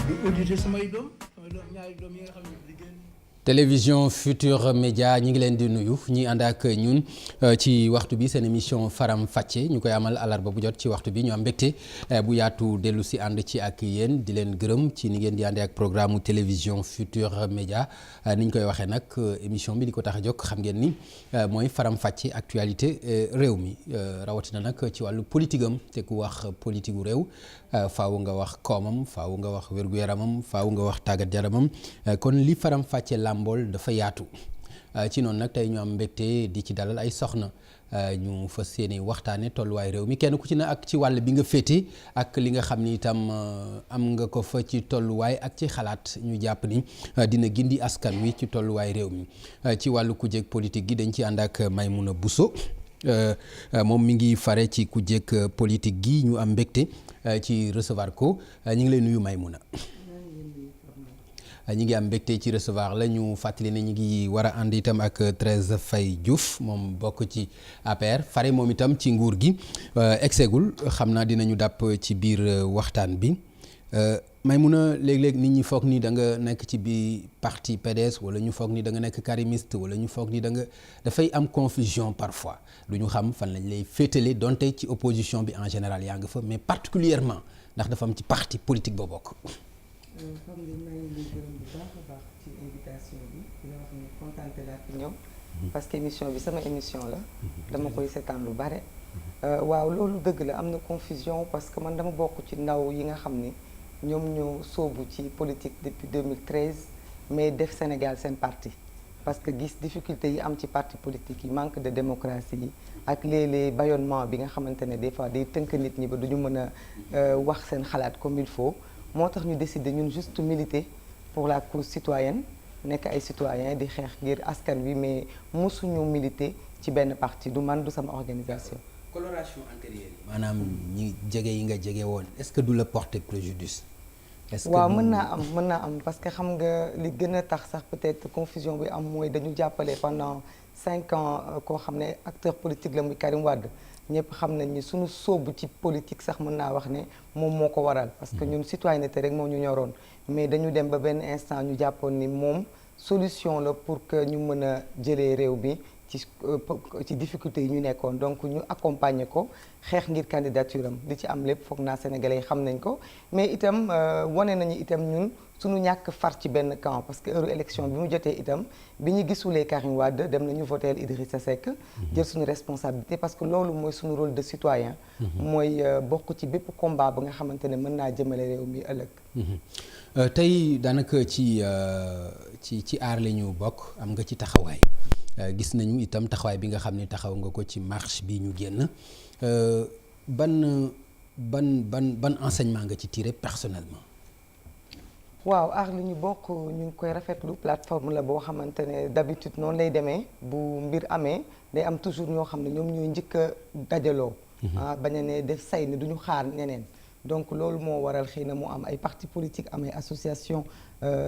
di auditer samay doom ñaari doom yi nga xam ne liggéey. télévision Futurs Médias ñi ngi leen di nuyu ñi ànd ak ñun ci waxtu bi seen émission Faram Facce ñu koy amal alarba bu jot ci waxtu bi ñu am mbégte bu yaatu dellu si ànd ci ak yéen di leen gërëm ci ni ngeen di àndee ak programme télévision Futurs Médias ni ñu koy waxee nag émission bi di ko tax a jóg xam ngeen ni mooy Faram Facce actualité réew mi rawatina nag ci wàllu politique am te ku wax politique gu réew faaw nga wax koomam faaw nga wax wér-gu-yaramam faaw nga wax tàggat yaramam kon li Faram Facce mbool dafa yaatu ci noonu nag tey ñu am mbégte di ci dalal ay soxna ñu fas yéene waxtaane tolluwaay réew mi kenn ku ci ne ak ci wàll bi nga féete ak li nga xam ni itam am nga ko fa ci tolluwaay ak ci xalaat ñu jàpp ni dina gindi askan wi ci tolluwaay réew mi ci wàllu kujjeeg politique gi dañ ci ànd ak Maimouna Bousso moom mi ngi fare ci kujjeeg politique gi ñu am mbégte ci recevoir ko ñu ngi lay nuyu Maimouna. ñi ngi am mbégte ci recevoir la ñu fàttali ne ñu ngi war a ànd itam ak Thérèse Faye Diouf moom bokk ci APR fare moom itam ci nguur gi egseegul xam naa dinañu dàpp ci biir waxtaan bi Maimouna léeg-léeg nit ñi foog ni da nga nekk ci biir parti PDS wala ñu foog ni da nga nekk karimiste wala ñu foog ni da nga dafay am confusion parfois du ñu xam fan lañ lay féetale donte ci opposition bi en général yaa nga fa mais particulièrement ndax dafa am ci parti politique boo bokk. xam nga maa ngi lay gërëm bu baax a baax ci invitation bi dina wax ni kontaante laa fi ñëw parce que émission bi sama émission la dama koy seetaan lu bare waaw loolu dëgg la am na confusion parce que man dama bokk ci ndaw yi nga xam ni ñoom ñoo sóobu ci politique depuis 2013 mais def Sénégal seen parti parce que gis difficulté yi am ci parti politique yi manque de démocratie yi ak léeg-léeg bâillonnement bi nga xamante ne des fois day tënk nit ñi ba du ñu mën a wax seen xalaat comme il faut moo tax ñu décider ñun juste militer pour la cause citoyenne nekk ay citoyens di xeex ngir askan wi mais mosuñu militer ci benn parti du man du sama organisation. coloration antérieure yi. maanaam ñi jege yi nga jege woon est-ce que du la porter préjudice. est-ce que waaw mën naa am parce que xam nga li gën a tax sax peut-être confusion bi am mooy dañu jàppale pendant 5 ans koo xam ne acteur politique la muy Karim Wade. ñëpp xam nañ ni suñu sóobu ci politique sax mën naa wax ne moom moo ko waral parce que ñun citoyenneté rek moo ñu ñoroon mais dañu dem ba benn instant ñu jàppoon ni moom solution la pour que ñu mën a jëlee réew bi ci difficulté yi ñu nekkoon donc ñu accompagner ko xeex ngir candidature am li ci am lépp foog naa sénégalais yi xam nañ ko mais itam wane nañu itam ñun suñu ñàkk far ci benn camp parce que heure élection bi mu jotee itam bi ñu gisulee Karim Wade dem nañu voter Idrissa Seck jël suñu responsabilité parce que loolu mooy suñu rôle de citoyen mooy bokk ci bépp combat ba nga xamante ne mën naa jëmale réew mi ëllëg tey daanaka ci aar la ñu bokk am nga ci taxawaay gis nañu itam taxawaay bi nga xam ne taxaw nga ko ci marche bi ñu génn ban enseignement nga ci tiré personnellement. waaw aar li ñu bokk ñu ngi koy rafetlu plateforme la boo xamante ne d'habitude noonu lay demee bu mbir amee day am toujours ñoo xam ne ñoom ñooy njëkk a dajaloo. bañ a ne def say ne du ñu xaar ñeneen. donc loolu moo waral xëy na mu am ay partis politiques am ay association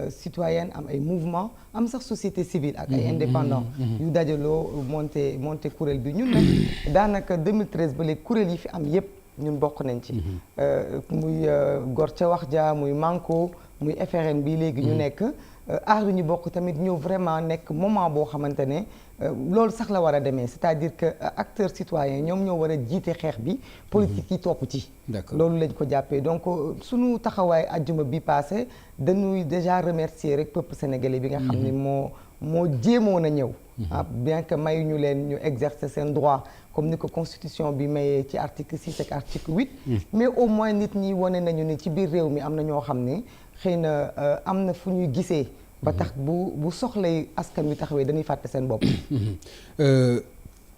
citoyenne am ay mouvement am sax société civile ak ay indépendants yu dajaloo monté kuréel bi ñun nag daanaka 2013 ba léegi kuréel yi fi am yépp ñun bokk nañ ci muy gor ca wax ja muy manko muy FRN bi léegi ñu nekk aar lu ñu bokk tamit ñëw vraiment nekk moment boo xamante ne loolu sax la war a demee c'est-à-dire que acteurs citoyens ñoom ñoo war a jiite xeex bi politique yi topp ci loolu lañ ko jàppee donc suñu taxawaay ajjuma bi passé dañuy déjà remercier rek peuple sénégalais bi nga xam ne moo jéemoon a ñëw bien que mayu ñu leen ñu exercer seen droit comme ni ko constitution bi mayee ci article 6 ak article 8 mais au moins nit ñi wane nañu ni ci biir réew mi am na ñoo xam ne xëy na am na fu ñuy gisee ba tax bu soxlay askan wi taxawee dañuy fàtte seen bopp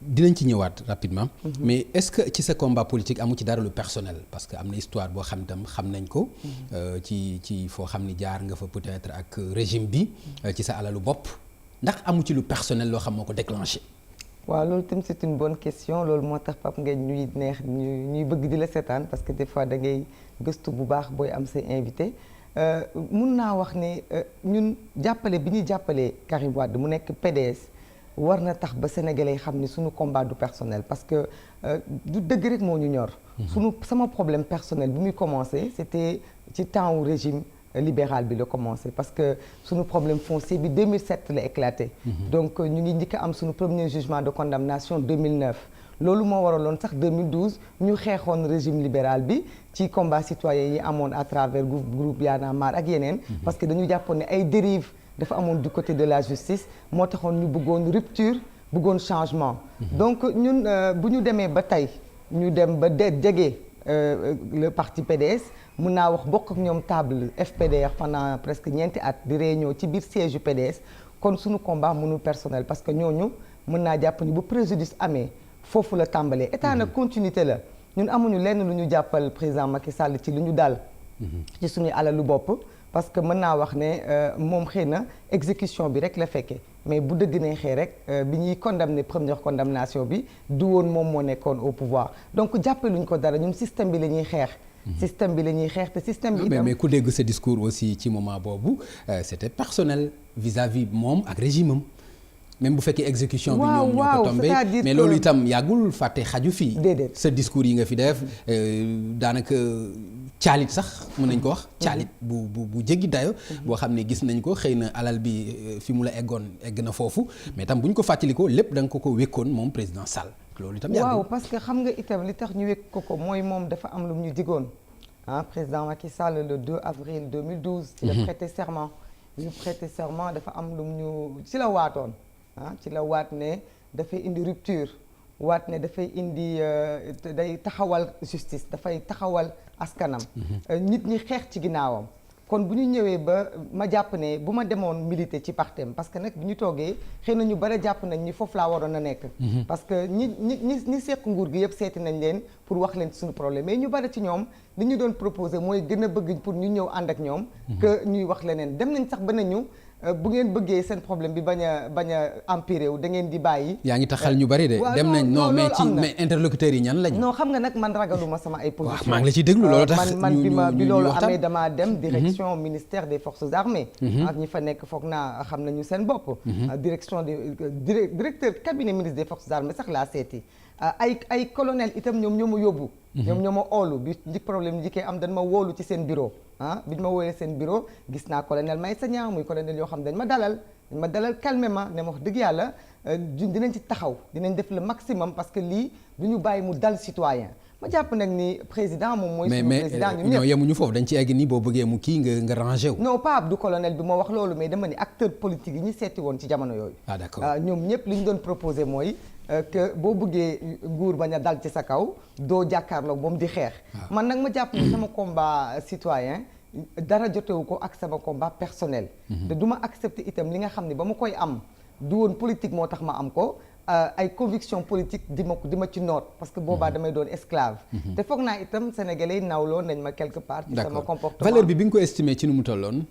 dinañ ci ñëwaat rapidement mais est-ce que ci sa combat politique amu ci dara lu personnel parce que am na histoire boo xam tam xam nañ ko ci foo xam ni jaar nga fa peut-être ak régime bi ci sa alalu bopp ndax amu ci lu personnel loo xam moo ko déclenché waaw loolu tam c'est une bonne question loolu moo tax Pape Ngagne ñuy neex ñuy bëgg di la seetaan parce que des fois da ngay gëstu bu baax booy am say invité mun naa wax ne ñun jàppale bi ñuy jàppale Karim Wade mu nekk PDS war na tax ba sénégalais xam ni suñu combat du personnel parce que du dëgg rek moo ñu ñor. sama problème personnel bi muy commencé c'était ci temps wu régime libéral bi la commencé parce que suñu problème foncier bi 2007 la éclaté. Donc ñu ngi njëkk a am suñu premier jugement de condamnation 2009. loolu moo waraloon sax 2012 ñu xeexoon régime libéral bi ci combat citoyen yi amoon à travers groupe Y'en a marre ak yeneen. parce que dañu jàppoon ne ay dérives dafa amoon du côté de la justice moo taxoon ñu bëggoon rupture bëggoon changement. donc ñun bu ñu demee ba tey ñu dem ba jege le parti PDS mun naa wax bokk ak ñoom table FPDR pendant presque ñeenti at di réunion ci biir siège yu PDS kon suñu combat mënul personnel parce que ñooñu mën naa jàpp ni bu préjudice amee. foofu la tàmbalee état nag continuité la ñun amuñu lenn lu ñu jàppal président Macky Sall ci lu ñu dal ci suñuy alalu bopp parce que mën naa wax ne moom xëy na exécution bi rek la fekkee mais bu dëgg neexee rek bi ñuy condamné première condamnation bi du woon moom moo nekkoon au pouvoir donc jàppe luñ ko dara ñun système bi la ñuy xeex système bi la ñuy xeex te système bi itam mais ku dégg ce discours aussi ci moment boobu c'était personnel vis-à-vis moom ak régime am même bu fekkee exécution bi ñoom ñoo ko tombé mais loolu itam yàggul fàtte xaju fii déedéet sa discours yi nga fi def daanaka caalit sax mën nañ ko wax caalit bu jéggi dayo boo xam ne gis nañ ko xëy na alal bi fi mu la egg na foofu mais tam bu ñu ko fàttalikoo lépp da nga ko wékkoon moom président Sall loolu itam yàggul waaw parce que xam nga itam li tax ñu wékk ko mooy moom dafa am lu ñu digoon président Macky Sall le 2 avril 2012 ci la prêté serment ñu prêté serment dafa am lu ñu ci la waatoon ci la waat ne dafay indi rupture waat ne dafay indi day taxawal justice dafay taxawal askanam nit ñi xeex ci ginnaawam kon bu ñu ñëwee ba ma jàpp ne bu ma demoon militer ci partem parce que nag bu ñu toogee xëy na ñu bari jàpp nañ ni foofu laa waroon a nekk parce que ñi seq nguur gi yëpp seeti nañ leen pour wax leen suñu problème mais ñu bari ci ñoom li ñu doon proposer mooy gën a bëgg pour ñu ñëw ànd ak ñoom que ñuy wax leneen dem nañ sax ba nañu bu ngeen bëggee seen problème bi bañ a empiré wu da ngeen di bàyyi. yaa ngi taxal ñu bari de. dem nañ non mais interlocuteurs yi ñan lañ. non xam nga nag man ragaluma sama ay position. waaw maa ngi la ciy déglu loolu tax man bi loolu amee damaa dem direction ministère des forces armées. ak ñi fa nekk foog naa xam nañu seen bopp. direction directeur cabinet ministre des forces armées sax laa seeti. ay colonel itam ñoom ñoo ma yóbbu. ñoom ñoo ma oolu bi problème njëkkee am dañ ma wóolu ci seen bureau bi ñu ma wóolee seen bureau gis naa colonel Maysa Niang muy colonel yoo xam dañ ma dalal calmement ne ma wax dëgg yàlla dinañ ci taxaw dinañ def le maximum parce que lii du ñu bàyyi mu dal citoyen ma jàpp nag ni président moom mooy suñu président ñun ñëpp mais yemuñu foofu dañ ci egg ni boo bëggee mu kii nga rangé wu non pas Abdou colonel bi moo wax loolu mais dama ni acteur politique yi ñu seeti woon ci jamono yooyu d'accord ñoom ñëpp li ñu doon proposé mooy que boo bëggee nguur bañ a dal ci sa kaw doo jàkkaarloo moom di xeex man nag ma jàpp ni sama combat citoyen dara jotewu ko ak sama combat personnel te du ma accepter itam li nga xam ne ba ma koy am du woon politique moo tax ma am ko ay conviction politique di ma ci noot parce que boobaa damay doon esclave te foog naa itam sénégalais yi nawloo nañ ma quelque part ci sama comportement valeur bi nga ko estimé ci nu mu tolloon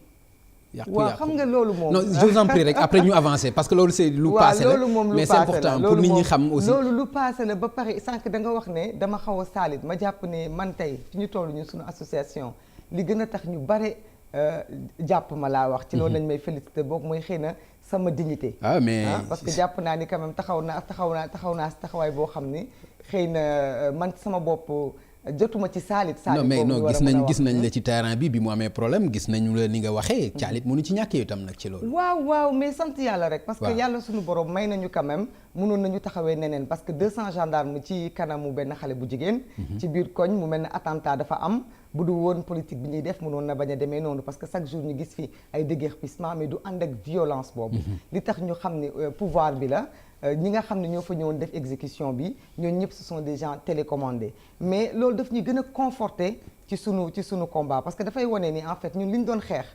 waaw xam nga loolu moom non je vous en prie rek après ñu avancer parce que loolu c'est lu passé la mais c'est important pour nit ñi xam aussi loolu lu passé la ba pare sànq da nga wax ne dama xaw a saalit ma jàpp ne man tey fi ñu toll ñu suñu association li gën a tax ñu bare jàpp ma laa wax ci loolu lañ may félicité boog mooy xëy na sama dignité mais parce que jàpp naa ni quand même taxaw naa taxawaay boo xam ni xëy na man sama bopp jotuma ci saalit non mais non gis nañ la ci terrain bi mu amee problème gis nañu la ni nga waxee caalit mënu ci ñàkkee itam nag ci loolu waaw mais sant yàlla rek parce que yàlla suñu borom may nañu quand même mënoon nañu taxawee neneen parce que 200 gendarmes ci kanamu benn xale bu jigéen ci biir koñ mu mel ne attentat dafa am bu du woon politique bi ñuy def mënoon na bañ a demee noonu parce que chaque jour ñu gis fi ay déguerpissement mais du ànd ak violence boobu li tax ñu xam ne pouvoir bi la ñi nga xam ne ñoo fa ñëwoon def exécution bi ñooñu ñëpp ce sont des gens télécommandés mais loolu daf ñu gën a conforter ci sunu combat parce que dafay wane ni en fait ñun li ñu doon xeex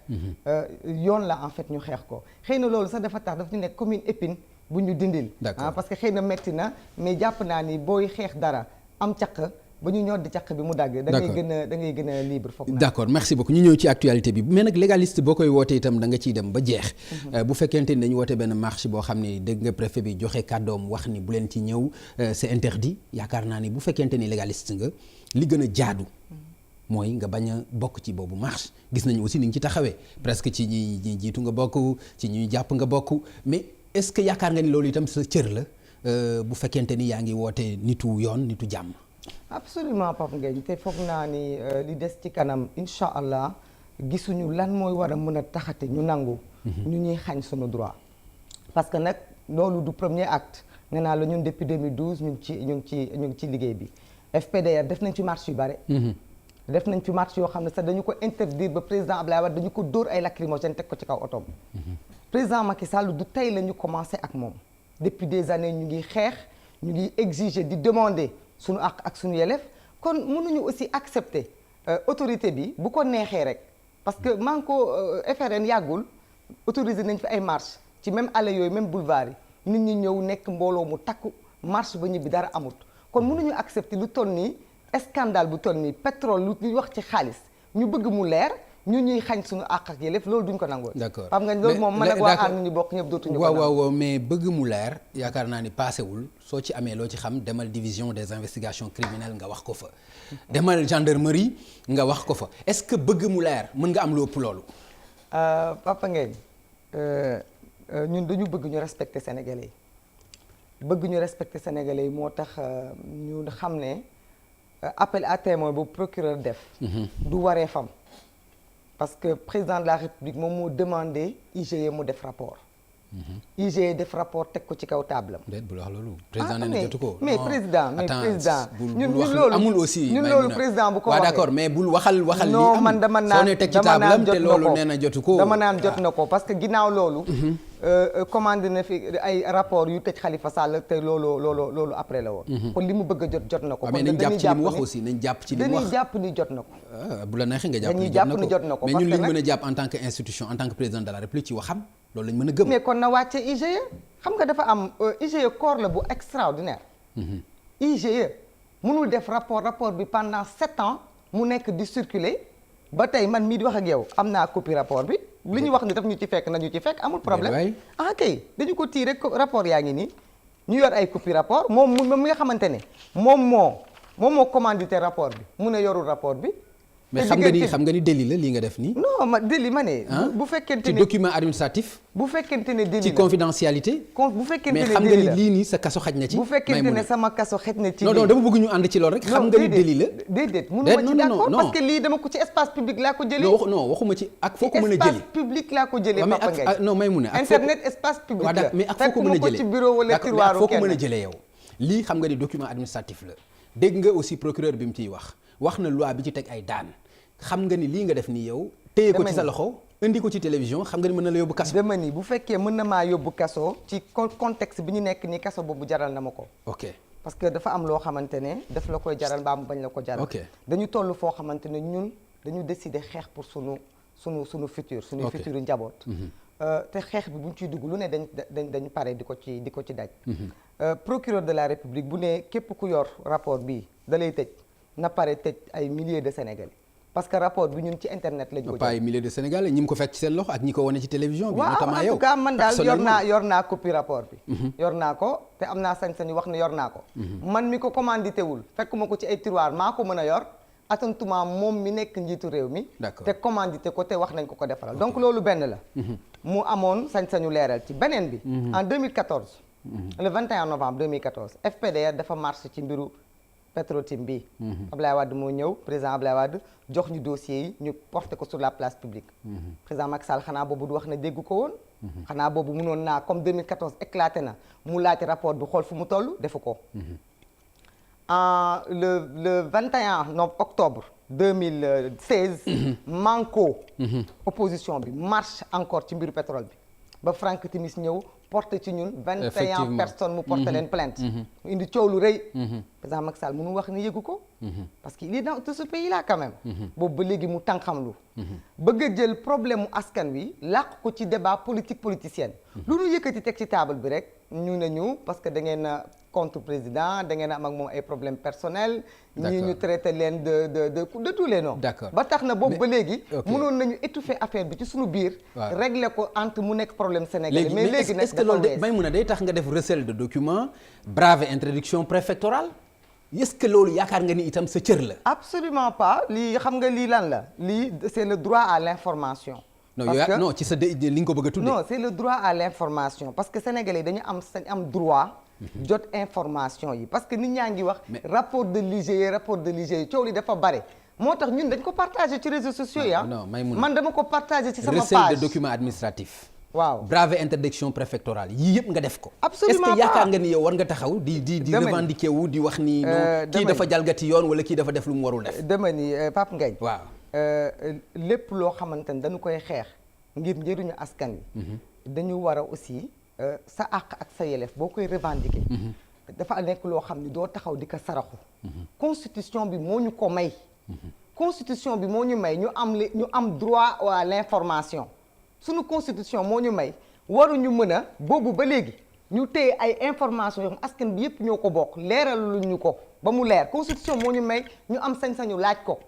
yoon la en fait ñu xeex ko xëy na loolu sax dafa tax daf ñu nekk comme une épine bu ñu dindil parce que xëy na metti na mais jàpp naa ni booy xeex dara am caq ba ñu ñor di caq bi mu dagg da ngay gën a libre foog naa d'accord merci beaucoup ñu ñëw ci actualité bi mais nag légaliste boo koy wootee itam da nga ciy dem ba jeex bu fekkente ni dañu woote benn marche boo xam ne dégg nga préfet bi joxe kàddoom wax ni bu leen ci ñëw c'est interdit yaakaar naa ni bu fekkente ni légaliste nga li gën a jaadu mooy nga bañ a bokk ci boobu marche gis nañu aussi ni nga ci taxawee presque ci ñi jiitu nga bokk ci ñuy jàpp nga bokk mais est-ce que yaakaar nga ni loolu itam sa cër la bu fekkente ni yaa ngi woote nitu yoon nitu jàmm absolument Pape Ngagne te foog naa ni li des ci kanam incha allah gisuñu lan mooy war a mën a taxate ñu nangu. ñu ñuy xañ suñu droit. parce que nag loolu du premier acte nee naa la ñun depuis 2012 ñu ngi ci liggéey bi FPDR def nañ ci marche yu bare. def nañ fi marche yoo xam ne sax dañu ko interdire ba président Abdoulaye Wade dañu ko dóor ay lacrymogène teg ko ci kaw otoom. président Macky Sall du tey la ñu commencé ak moom depuis des années ñu ngi xeex ñu ngi exiger di demander suñu àq ak suñu yelleef kon mënuñu aussi accepter autorité bi bu ko neexee rek parce que maa ngi ko FRN yàggul autorisé nañ fi ay marche ci même allées yooyu même boulevard yi nit ñi ñëw nekk mbooloo mu takku marche ba ñibbi dara amut kon mënuñu accepter lu toll nii scandale bu toll nii pétrole lu ñuy wax ci xaalis ñu bëgg mu leer ñu ñuy xañ suñu àq ak yelleef loolu duñ ko nangoo. d'accord xam nga loolu moom man ak waa ànd ñu bokk ñëpp dootuñu ko nangu. waaw mais bëgg mu leer yaakaar naa ni paasewul soo ci amee loo ci xam demal division des investigations criminelles nga wax ko fa. demal gendarmerie nga wax ko fa est-ce que bëgg mu leer mën nga am lu ëpp loolu. Papa Ngagne ñun dañu bëgg ñu respecter sénégalais yi bëgg ñu respecter sénégalais yi moo tax ñu xam ne appel à témoin bu procureur def. du waree fam parce que président de la république moom moo demandé IGE mu def rapport. IGE def rapport teg ko ci kaw table am. déet bul wax loolu. président nee na jotu ko. mais président ñun loolu amul aussi. ñun loolu président bu ko waxee d'accord mais bul waxal li non man dama naan soo ne teg ci table am te loolu nee na jotu ko. dama naan jot na ko parce que ginnaaw loolu. commandé na fi ay rapport yu tëj Khalifa Sall te loolu après la woon. kon li mu bëgg a jot na ko. mais nañ jàpp ci li mu wax aussi nañ jàpp ci li mu wax dañuy jàpp ni jot na ko. bu la neexee nga jàpp ni jot na ko mais ñun li ñu mën a jàpp en tant que institution en tant que président de la République ci waxam loolu lañ mën a gëm. mais kon na wàcce IGE xam nga dafa am IGE corps la bu extraordinaire. IGE mënul def rapport bi pendant 7 ans mu nekk di circuler ba tey man mii di wax ak yow am naa copie rapport bi. li ñu wax ni daf ñu ci fekk nañu ci fekk amul problème. kay dañu ko tiré rapport yaa ngi nii ñu yor ay copie rapport moom mi nga xamante ne moom moo commandité rapport bi mu ne yorul rapport bi. mais xam nga ni délit la lii nga def nii. non ma délit ma ne. bu fekkente ne ci document administratif. bu fekkente ne délit la ci confidentialité. bu fekkente ne mais xam nga ni lii nii sa kaso xaj na ci. bu fekkente ne sama kaso xaj na ci. non dama bëgg ñu ànd ci loolu rek. xam nga ni délit la. déedéet mënuma ci d'accord parce que lii dama ko ci espace public laa ko jëlee. non waxuma ci ak foo ko mën a jëlee. espace public laa ko jëlee Papa Ngagne. non may mun a internet espace public la. mais ak foo ko mën a jëlee ci bureau wala tiroiru foo ko mën a jëlee yow. lii xam nga ni document administratif la dégg nga aussi procureur bi mu ciy wax na loi bi ci teg ay daan xam nga ni lii nga def nii yow téye ko ci sa loxo indi ko ci télévision xam nga ni mën na la yóbbu kaso. dama ni bu fekkee mën na maa yóbbu kaso ci contexte bi ñu nekk nii kaso boobu jaral na ma ko. ok parce que dafa am loo xamante ne daf la koy jaral mbaa mu bañ la ko jaral. ok dañu toll foo xamante ne ñun dañu décider xeex pour sunu futur. suñu futur njaboot. te xeex bi bu ñu ciy dugg lu ne dañ pare di ko ci daj. procureur de la république bu ne képp ku yor rapport bii da lay tëj na pare tëj ay milliers de Sénégalais. parce que rapport bi ñun ci internet lañ ko. pas ay milliers de Sénégalais ñi mu ko fekk ci seen loxo ak ñi ko wane ci télévision bi. notamment yow en tout cas man daal yor naa copie rapport bi. yor naa ko te am naa sañ-sañu wax ne yor naa ko. man mi ko commandité wul fekkuma ko ci ay tiroir maa ko mën a yor attentuma moom mi nekk njiitu réew mi. d'accord te commandité ko te wax nañ ko defaral donc loolu benn la. mu amoon sañ-sañu leeral ci beneen bi. en 2014. le 21 novembre 2014 FPDR dafa marche ci mbiru. Petrotim bi Abdoulaye Wade moo ñëw président Abdoulaye Wade jox ñu dossiers yi ñu porté ko sur la place publique. président Macky Sall xanaa boobu du wax ne dégg ko woon. xanaa boobu mënoon naa comme 2014 éclaté na mu laaj rapport bi xool fu mu toll defu ko. le 21 octobre 2016. Manko. opposition bi marche encore ci mbiru pétrole bi ba Franck Timis ñëw. porté ci ñun 21 personnes mu porté leen plainte mu indi coow lu rëy président Macky Sall mënu wax ni yëgu ko parce que il est dans tout ce pays là quand même boobu ba léegi mu tànqamlu bëgg a jël problème mu askan wi làq ko ci débat politicienne lu ñu yëkkati teg ci table bi rek ñu ne ñu parce que da ngeen a contre président da ngeen a am ak moom ay problème personnel ñii ñu traité leen de tous les noms ba tax na boobu ba léegi mënoon nañu étouffer affaire bi ci suñu biir régler ko entre mu nekk problème sénégalais mais léegi nag est-ce que loolu may mun a day tax nga def recel de documents brave introduction préfectorale est-ce que loolu yaakaar nga ni itam sa cër la absolument pas lii xam nga lii lan la lii c'est le droit à l'information non ci sa li nga ko bëgg a tuddee non c'est le droit à l'information parce que sénégalais dañu am droit jot information yi parce que nit ñaa ngi wax rapport de l'IGE coow li dafa bare moo tax ñun dañ ko partagé ci réseaux sociaux yi non Maïmouna man dama ko partagé ci sama page recel de documents administratifs. waaw brave interdiction préfectorale yii yëpp nga def ko. absolument est-ce que yaakaar nga ni yow war nga taxaw di revendiquer wu di wax ni. non kii dafa jalgati yoon wala kii dafa def lu mu warul def. dama ni Pape Ngagne. waaw lépp loo xamante ni dañu koy xeex ngir njëriñu askan wi. dañu war a aussi sa àq ak sa yelleef boo koy revendiquer. dafa nekk loo xam ni doo taxaw di ko saraxu. constitution bi moo ñu ko may. constitution bi moo ñu may ñu am droit à l'information. suñu constitution moo ñu may waruñu mën a boobu ba léegi ñu téye ay information yoo xam askan bi yëpp ñoo ko bokk leeraluñu ko ba mu leer constitution moo ñu may ñu am sañ-sañu laaj ko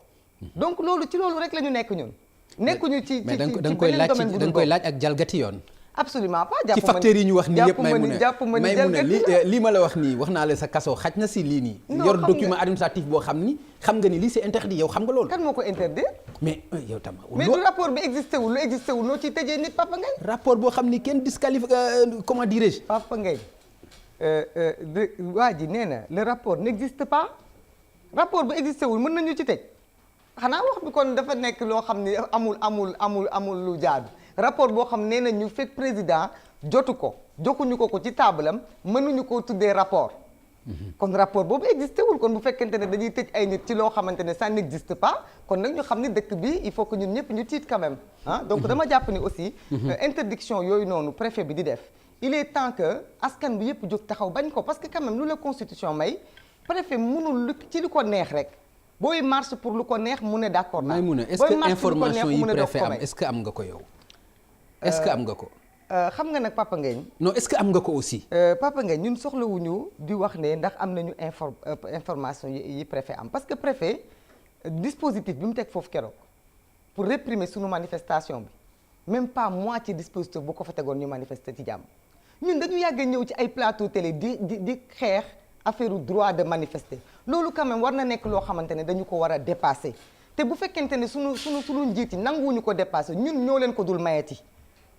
donc loolu ci loolu rek la ñu nekk ñun nekkuñu ci mais da nga koy laaj ak jalgati yoon. absolument pas jàpp ci facteurs yi ñu wax nii yëpp Maïmouna lii ma la wax nii wax naa la sa kaso xaj na si lii nii yor document administratif boo xam ni xam nga ni lii c'est interdit yow xam nga loolu. kan moo ko interdit. mais yow tam. mais du rapport bi existé wul lu existé wul noo ciy tëjee nit Papa Ngagne. rapport boo xam ni kenn disqualifie comment dirais-je. Papa Ngagne waa ji nee na le rapport n'existe pas rapport bu existé wul mën nañu ci tëj xanaa wax bi kon dafa nekk loo xam ni amul lu jaadu. rapport boo xam nee na ñu fekk président jotu ko joxuñu ko ci taabalam mënuñu koo tuddee rapport. kon rapport boobu existé wul kon bu fekkente ne dañuy tëj ay nit ci loo xamante ne ça n'existe pas kon nag ñu xam ni dëkk bi il faut que ñun ñëpp ñu tiit quand même donc dama jàpp ni aussi. interdiction yooyu noonu préfet bi di def. il est temps que askan bi yëpp jóg taxaw bañ ko parce que quand même lu la constitution may préfet mënul ci lu ko neex rek. booy marche pour lu ko neex mu ne d'accord naa. Maïmouna est-ce que information yi préfet am est-ce que am nga ko yow. est-ce que am nga ko. xam nga nag Papa Ngagne. non est-ce que am nga ko aussi. Papa Ngagne ñun soxlawuñu di wax ne ndax am nañu information yi préfet am parce que préfet dispositif bi mu teg foofu keroog pour réprimer sunu manifestation bi même pas moitié dispositif bu ko fa tegoon ñu manifester ci jàmm ñun dañu yàgg ñëw ci ay plateau télé di xeex affaire droit de manifester loolu quand même war na nekk loo xamante ne dañu ko war a dépasser te bu fekkente ne sunu njiit yi nanguwuñu ko dépasser ñun ñoo leen ko dul mayeti.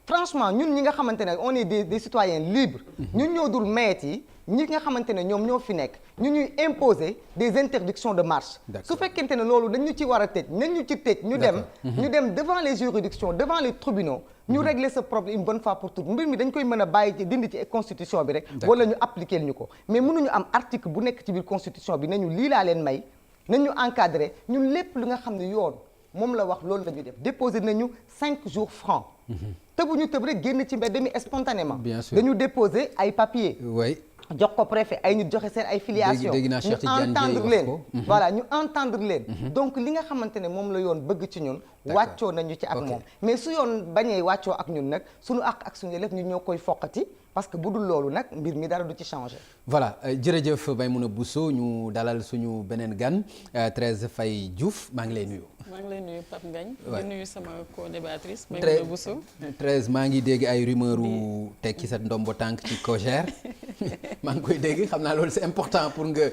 franchement ñun ñi nga xamante ne on est des citoyens libres ñun ñoo dul mayet yi ñi nga xamante ne ñoom ñoo fi nekk ñu ñuy imposer des interdictions de marche su fekkente ne loolu dañu ci war a tëj nañ ñu ci tëj ñu dem devant les juridictions devant les tribunaux ñu régler ce problème une bonne fois pour toutes mbir mi dañ koy mën a bàyyi ci dindi ci constitution bi rek wala ñu appliquer ñu ko mais mënuñu am article bu nekk ci biir constitution bi nañu lii laa leen may nañu encadrer ñun lépp lu nga xam ne yoon moom la wax loolu la ñuy def déposer nañu 5 jours francs tëbuñu tëb rek génn ci mbedd mi spontanément. bien sûr dañu déposer ay papiers. oui jox ko préfet ay nit joxe seen ay filiation dégg naa Cheikh Tidiane Dièye entendre leen voilà ñu entendre leen. donc li nga xamante ne moom la yoon bëgg ci ñun. wàccoo nañu ci ak moom. mais su yoon bañee wàccoo ak ñun nag suñu ak suñu yelleef ñun ñoo koy foqati parce que bu dul loolu nag mbir mi dara du ci changer. voilà jërëjëf Maïmouna Bousso ñu dalal suñu beneen gan Thérèse Faye Diouf maa ngi lay nuyu. maa ngi lay nuyu Pape Ngagne. di nuyu sama co-débattrice Maïmouna Bousso. Thérèse maa ngi dégg ay rumeur u teg ci sa ndombo tànk ci COJER maa ngi koy dégg xam naa loolu c'est important pour nga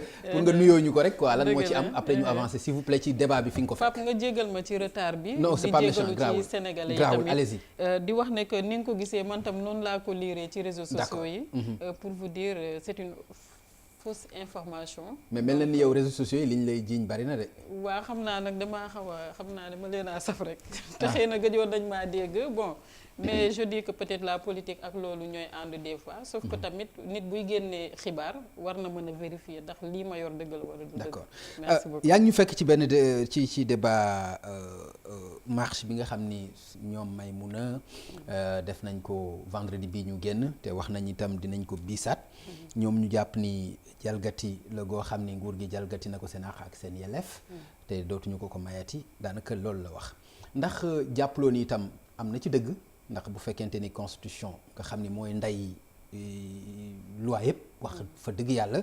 nuyoo ñu ko rek quoi lan moo ci am après ñu avancer s'il vous plaît ci débat bi fi nga ko fekk. Pape nga jégal ma ci retard bi. non c'est pas méchant grave ci sénégalais yi tamit allez-y. di wax ne que ni nga ko gisee man tam noonu laa ko liiree ci réseaux sociaux yi. pour vous dire c'est une fausse information. mais mel na ni yow réseaux sociaux yi li ñu lay jiiñ bari na de. waa xam naa nag dama dama leen a saf rek. te xëy na gëjoon nañ maa dégg bon. mais je dis que peut-être la politique ak loolu ñooy ànd des fois. sauf que tamit nit buy génnee xibaar war na mën a vérifier ndax lii ma yor dëgg la wala du dëgg. d'accord merci beaucoup yaa ngi ñu fekk ci benn ci débat marche bi nga xam ni ñoom Maïmouna def nañ ko vendredi bii ñu génn te wax nañ itam dinañ ko biisaat. ñoom ñu jàpp ni jalgati la goo xam ni nguur gi jalgati na ko seen àq ak seen yelleef. te dootuñu ko mayati daanaka loolu la wax ndax jàppaloo ni itam am na ci dëgg. ndax bu fekkente ni constitution nga xam ni mooy ndey loi yëpp wax fa dëgg yàlla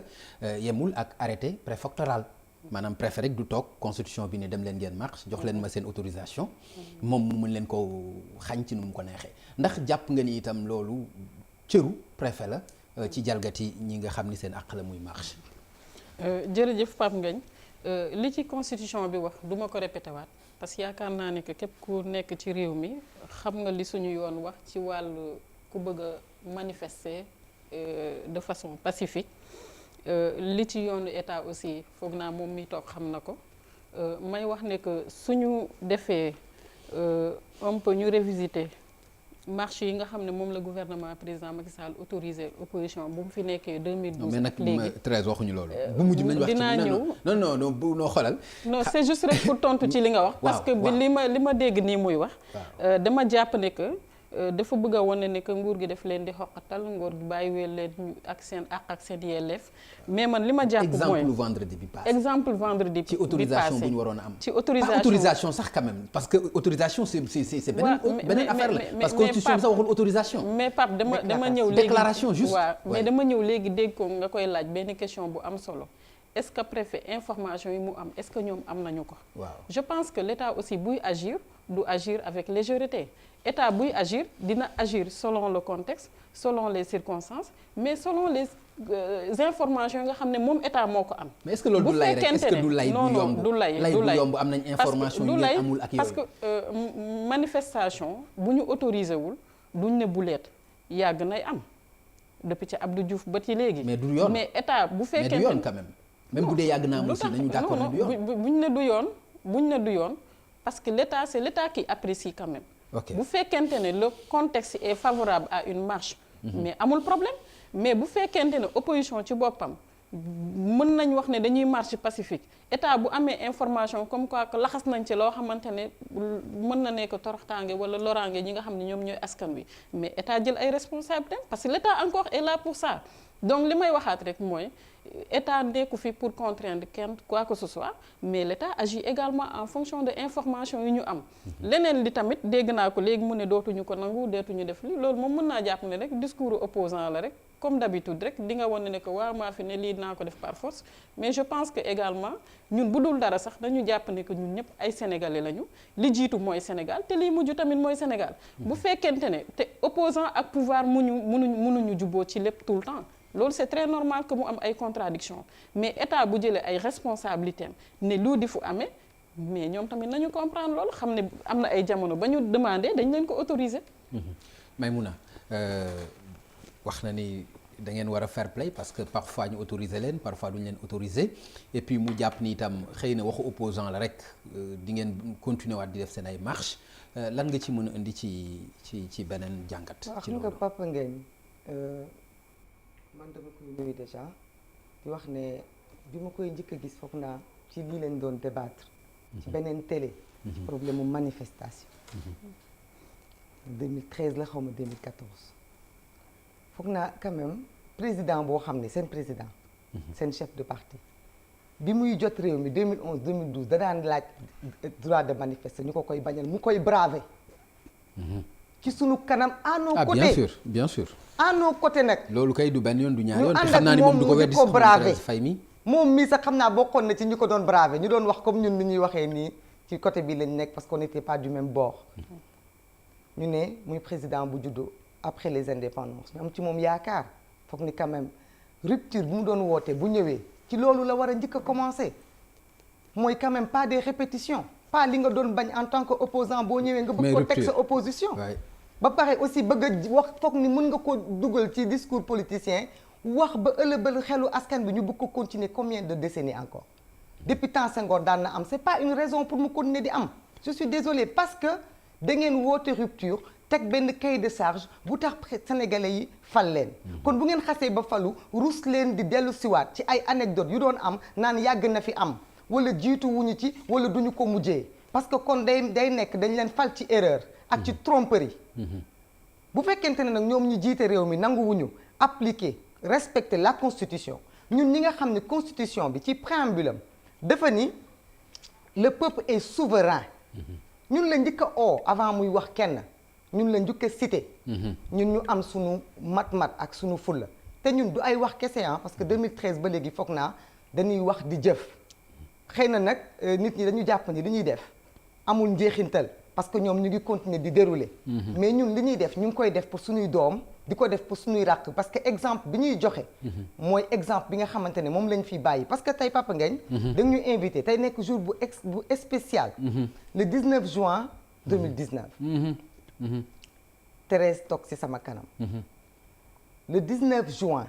yemul ak arrêté préfectoral maanaam préfet rek du toog constitution bi ne dem leen ngeen marche jox leen ma seen autorisation moom mu mën leen ko xañ ci nu mu ko neexee ndax jàpp nga ni itam loolu cëru préfet la ci jalgati ñi nga xam ni seen àq la muy marche. jërëjëf Pape Ngagne li ci constitution bi wax du ma ko répété waat parce que yaakaar naa ne que képp ku nekk ci réew mi xam nga li suñu yoon wax ci wàllu ku bëgg a manifester de façon pacifique li ci yoonu état aussi foog naa moom mi toog xam na ko may wax ne que suñu defee un peu ñu révisiter marche yi nga xam ne moom la gouvernement président Macky Sall autorisé opposition bu mu fi nekkee 2012. mais nag 13 waxuñu loolu. bu mujj nañu wax dinaa ñëw non xoolal. non c'est juste rek pour tontu ci li nga wax. parce que bi li ma dégg nii muy wax. dama jàpp ne que dafa bëgg a wane ne que nguur gi daf leen di xoqatal nguur gi bàyyiweel leen ak seen àq ak seen yelleef mais man li ma jàpp mooy exemple vendredi bi passé. exemple vendredi ci autorisation bu ñu waroon a am. ci autorisation pas autorisation sax quand même parce que autorisation c'est beneen affaire la parce que constitution bi sax waxul autorisation. mais Pape dama ñëw léegi déclaration juste waaw mais dama ñëw léegi dégg ko nga koy laaj benn question bu am solo est-ce que préfet information yi mu am est-ce que ñoom am nañu ko. waaw je pense que l'État aussi buy agir du agir avec légèreté. État buy agir dina agir selon le contexte selon les circonstances mais selon les informations nga xam ne moom État moo ko am. mais est-ce que loolu du lay rek est-ce que du lay bu yomb du lay bu yomb am nañ information yu ngeen amul ak yooyu parce que manifestation bu ñu autorisé wul duñ ne buleet yàgg nay am depuis ci Abdou Diouf ba ci léegi. mais du yoon mais État bu fekkee mais du yoon quand même bu dee yàgg naa am aussi nañu d'accord ne du yoon buñ ne du yoon parce que l'État c'est l'État qui apprécie quand même. Okay. bu fekkente ne le contexte est favorable à une marche. mais amul problème mais bu fekkente ne opposition ci boppam mën nañ wax ne dañuy marche pacifique État bu amee information comme quoi que laxas nañ ci loo xamante ne mën na nekk toroxtaange wala loraange ñi nga xam ne ñoom ñooy askan wi mais État jël ay responsabilités parce que l'État encore est là pour ça donc li may waxaat rek mooy État nekku fi pour contraindre kenn quoi que ce soit mais l'État agit également en fonction de information yu ñu am leneen li tamit dégg naa ko léegi mu ne dootuñu ko nangu dootuñu def li loolu moom mën naa jàpp ne rek discours opposant la rek comme d'habitude rek di nga wane ne que waaw maa fi ne lii dinaa ko def par force mais je pense que également ñun bu dul dara sax dañu jàpp ne que ñun ñëpp ay sénégalais lañu li jiitu mooy Sénégal te lii mujj tamit mooy Sénégal bu fekkente ne te opposant ak pouvoir mënuñu jubboo ci lépp tout le temps loolu c'est très normal que mu am ay contradictions mais État bu jëlee ay responsabilités am ne lu di fu amee mais ñoom tamit nañu comprendre loolu xam ne am na ay jamono ba ñu demander dañ leen ko autoriser. Maïmouna wax na ni da ngeen war a fair play parce que parfois ñu autoriser leen parfois duñu leen autoriser et puis mu jàpp ni itam xëy na waxu opposant la rek di ngeen continuer waat di def seen ay marche lan nga ci mën a indi ci beneen jàngat. ci loolu xam nga Papa Ngagne man dama koy nuyu déjà di wax ne bi ma koy njëkk a gis foog naa ci lii lañ doon débattre ci beneen télé ci problème mu manifestation 2013 la xaw ma 2014 foog naa quand même président boo xam ne seen président seen chef de parti bi muy jot réew mi 2011 2012 da daan laaj droit de manifester ñu ko koy bañal mu koy braver ci sunu kanam à nos côtés bien sûr à nos côtés nag. loolu kay du benn yoon du ñaar yoon ñu te xam naa ni moom du ko weddi ko braver fay mi moom mii sax xam naa bokkoon na ci ñu ko doon braver ñu doon wax comme ñun ni ñuy waxee nii ci côté bi lañ nekk parce qu'on n'était pas du même bord. ñu ne muy président bu juddu après les indépendances ñu am ci moom yaakaar foog ni quand même rupture bu mu doon woote bu ñëwee ci loolu la war a njëkk a commencer mooy quand même pas des répétitions pas li nga doon bañ en tant que opposant boo ñëwee nga bëgg ko teg sa opposition. ba pare aussi bëgg a wax foog ni mën nga ko dugal ci discours politicien wax ba ëllëbal xelu askan bi ñu bëgg ko continuer combien de décennies encore depuis temps Senghor daan na am c'est pas une raison pour mu continuer di am je suis désolée parce que da ngeen woote rupture teg benn cahier de charge bu tax sénégalais yi fal leen kon bu ngeen xasee ba falu rus leen di dellu siwaat ci ay anecdotes yu doon am naan yàgg na fi am wala jiitu wuñu ci wala duñu ko mujjee parce que kon day nekk dañ leen fal ci erreur ak ci tromperie bu fekkente ne nag ñoom ñu jiite réew mi nanguwuñu appliquer respecter la constitution ñun ñi nga xam ne constitution bi ci préambule am dafa ni le peuple est souverain ñun la njëkk a oo avant muy wax kenn ñun la njëkk a cité ñun ñu am sunu mat-mat ak sunu fulla te ñun du ay wax kese parce que 2013 ba léegi foog naa dañuy wax di jëf xëy na nag nit ñi dañu jàpp ni li ñuy def amul njeexintal parce que ñoom ñu ngi continuer di dérouler mais ñun li ñuy def ñu ngi koy def pour suñuy doom di ko def pour suñuy ràq parce que exemple bi ñuy joxe mooy exemple bi nga xamante ne moom lañ fi bàyyi parce que tey Papa Ngagne dañu ñu invité tey nekk jour bu spécial le 19 juin 2019 Thérèse toog ci sama kanam le 19 juin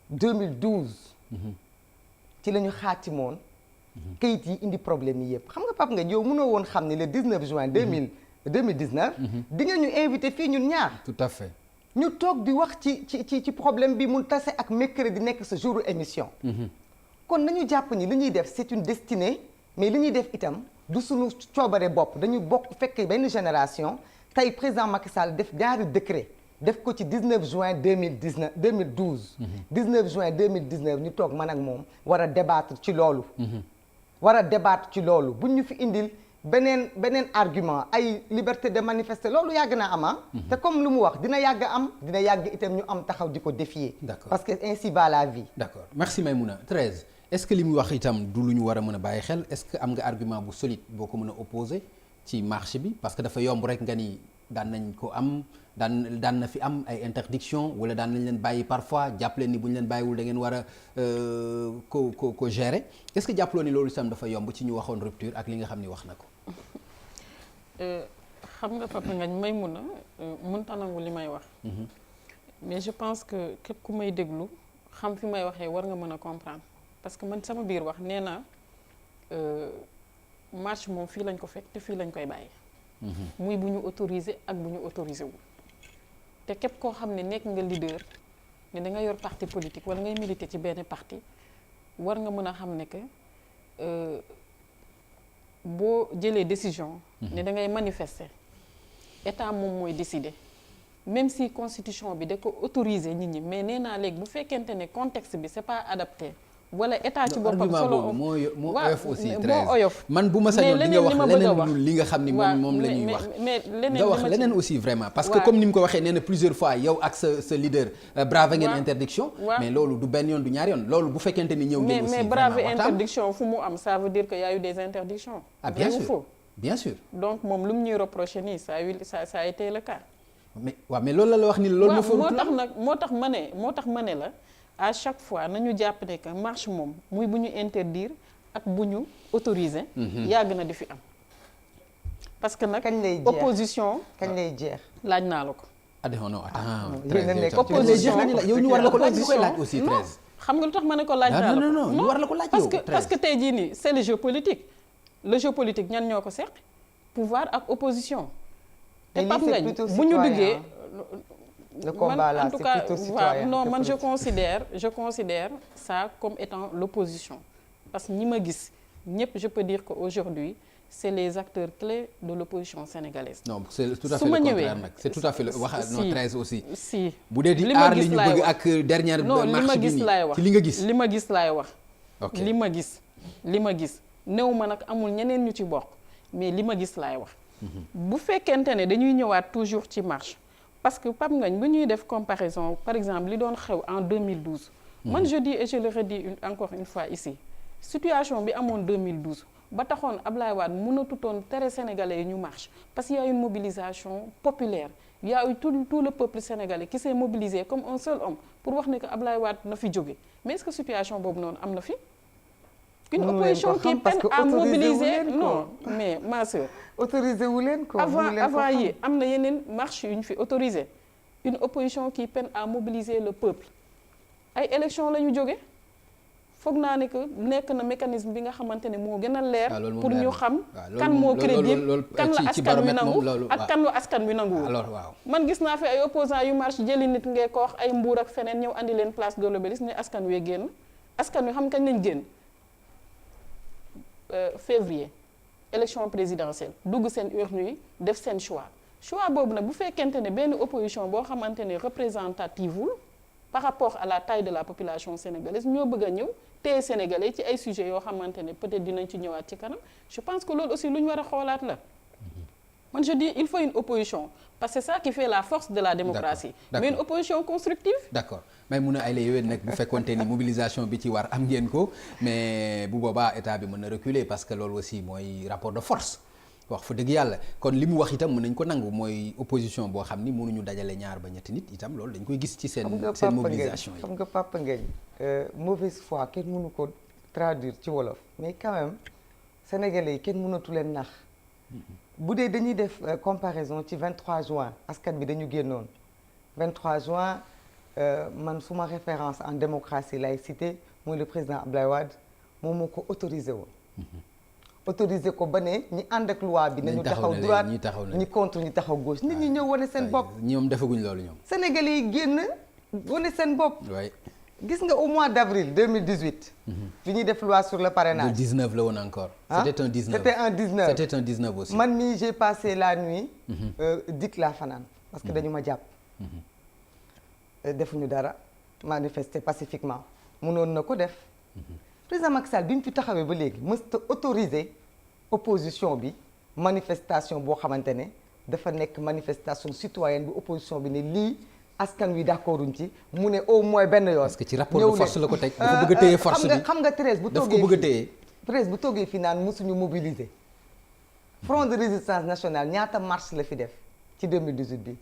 2012 ci la ñu xaatimoon kayit yi indi problème yi yëpp xam nga Pape Ngagne yow mënoo woon xam ni le 19 juin 2019 di nga ñu invité fii ñun ñaar. tout à fait. ñu toog di wax ci problème bi mu tase ak mercredi nekk sa jour émission. kon nañu jàpp ni li ñuy def c'est une destinée mais li ñuy def itam du suñu coobare bopp dañu bokk fekkee benn génération tey président Macky Sall def ñaari décret def ko ci 19 juin 2012. 19 juin 2019 ñu toog man ak moom war a débattre ci loolu. buñ ñu fi indil beneen argument ay liberté de manifester loolu yàgg naa am te comme lu mu wax dina yàgg itam ñu am taxaw di ko défier. d'accord parce que ainsi va la vie. d'accord merci Maïmouna 13 est-ce que li muy wax itam du lu ñu war a mën a bàyyi xel est-ce que am nga argument bu solide boo ko mën a opposer ci marché bi parce que dafa yomb rek nga ni daan nañ ko am daan na fi am ay interdiction wala daan nañ leen bàyyi parfois jàpp leen ni bu ñu leen bàyyiwul da ngeen war a ko gérer est-ce que jàppaloo ni loolu itam dafa yomb ci ñu waxoon rupture ak li nga xam ni wax na ko. xam nga Papa Ngagne may mun a mënta nangu li may wax. mais je pense que képp ku may déglu xam fi may waxee war nga mën a comprendre parce que man sama biir wax nee naa marche moom fii lañ ko fekk te fii lañ koy bàyyi. muy bu ñu autorisé ak bu ñu autorisé wu. te képp koo xam ne nekk nga leader ne da nga yor parti politique wala ngay militer ci benn parti war nga mën a xam ne que boo jëlee décision. ne da ngay manifester état moom mooy décider même si constitution bi da ko autoriser nit ñi mais nee naa léegi bu fekkente ne contexte bi c'est pas adapté. wala état ci boppam solo moo oyof aussi moo oyof man bu ma sañoon di nga wax leneen li nga xam ni moom la ñuy wax mais leneen nga wax leneen aussi vraiment parce que comme ni mu ko waxee nee na plusieurs fois yow ak sa leader brave ngeen interdiction mais loolu du benn yoon du ñaar yoon loolu bu fekkente ni ñëw ngeen aussi mais brave interdiction fu mu am ça veut dire que y a eu des interdictions bien sûr donc moom lu mu ñuy reproché nii ça a été le cas mais loolu la wax ni loolu moo tax ma ne la à chaque fois nañu jàpp ne que marche moom muy bu ñu interdire ak bu ñu autoriser. yàgg na di fi am. parce que nag opposition kañ lay jeex. laaj naa la ko. opposition yow ñu war la ko laaj ñu koy laaj aussi 13. xam nga lu tax ma ne ko laaj naa la ko non ñu war la ko laaj yow parce que tey jii nii c'est le jeu politique. le jeu politique ñan ñoo ko seq pouvoir ak opposition. te Pape Ngagne bu ñu duggee. le combat là, en tout cas, c'est plutôt citoyen. Non, man je considère ça comme étant l'opposition. Parce que ñi ma gis ñëpp je peux dire qu'aujourd'hui c'est les acteurs clés de l'opposition sénégalaise. Non, c'est tout à fait le contraire nag. C'est tout à fait le wax non 13 aussi. Si bu dee di aar li ñu bëgg ak dernière marche bi nii ci li nga gis. li ma gis laay wax. ok li ma gis néew ma nag amul ñeneen ñu ci bokk mais li ma gis laay wax. bu fekkente ne dañuy ñëwaat toujours ci marche. parce que Pape Ngagne bu ñuy def comparaison par exemple li doon xew en 2012. man je dis et je le redis encore une fois ici situation bi amoon 2012 ba taxoon Ablaye Wade mënatutoon tere sénégalais yi ñu marche parce qu'il y a une mobilisation populaire il y a eu tout le peuple sénégalais qui s'est mobilisé comme un seul homme pour wax ne que Ablaye Wade na fi jóge mais est-ce que situation boobu noonu am na fi. une opposition qui peine à mobiliser non mais ma sœur. autorisé wu leen ko avant yi am na yeneen marche yu ñu fi autorisé une opposition qui peine à mobiliser le peuple ay élections la ñu jóge foog naa ne que nekk na mécanisme bi nga xamante ne moo gën a leer pour ñu xam kan moo crédible kan la askan wi nangu ak kan la askan wi nanguwul man gis naa fi ay opposants yu marche jëli nit ngee ko wax ay Mbour ak feneen ñëw andi leen place de l'Obélisque ne askan wee génn askan wi xam kañ lañ génn février élection présidentielle dugg seen urne yi def seen choix boobu nag bu fekkente ne benn opposition boo xamante ne représentative par rapport à la taille de la population sénégalaise ñoo bëgg a ñëw téye sénégalais ci ay sujets yoo xamante ne peut-être dinañ ci ñëwaat ci kanam je pense que loolu aussi lu ñu war a xoolaat la man je dis il faut une opposition parce que c'est ça qui fait la force de la démocratie mais une opposition constructive d'accord mais mun a ay la yowén nag bu fekkonte ni mobilisation bi ci war am ngeen ko mais bu boobaa état bi mën na reculer parce que loolu aussi mooy rapport de force wax fa dëgg yàlla kon li mu wax itam mën nañ ko nangu mooy opposition boo xam ni mënuñu dajale ñaar ba ñetti nit itam loolu dañ koy gis ci seen mobilisation yi xam nga Papa Ngagne mauvaise foi kenn mënu ko traduire ci wolof mais quand même sénégalais yi kenn mënatu leen nax bu dee dañuy def comparaison ci 23 juin askan bi dañu génnoon 23 juin man suma référence en démocratie laïcité mooy le président Abdoulaye Wade moom moo ko autorisé woon autoriser ko ba ne ñi ànd ak loi bi nañu taxaw droite ñi contre ñi taxaw gauche nit ñi ñëw wane seen bopp. ñoom defaguñ loolu ñoom. Sénégalais yi génn wane seen bopp. gis nga au mois d'avril 2018. fi ñuy def loi sur le parrainage. le 19 la woon encore. c'était un 19 c'était un 19 aussi. man mii j'ai passé la nuit. dik laa fanaan parce que dañu ma jàpp. defuñu dara manifester pacifiquement mënoon na ko def. président Macky Sall bi mu fi taxawee ba léegi mësta autoriser opposition bi manifestation boo xamante ne dafa nekk manifestation citoyenne bi opposition bi ne lii askan wi d'accorduñ ci mu ne au moins benn yoon. parce que ci rapport de force la ko teg dafa bëgg a téye force bi xam nga Thérèse bu toogee daf ko bëgg a téye. Thérèse bu toogee fii naan mosuñu mobiliser. front de résistance nationale ñaata marche la fi def ci 2018 bi.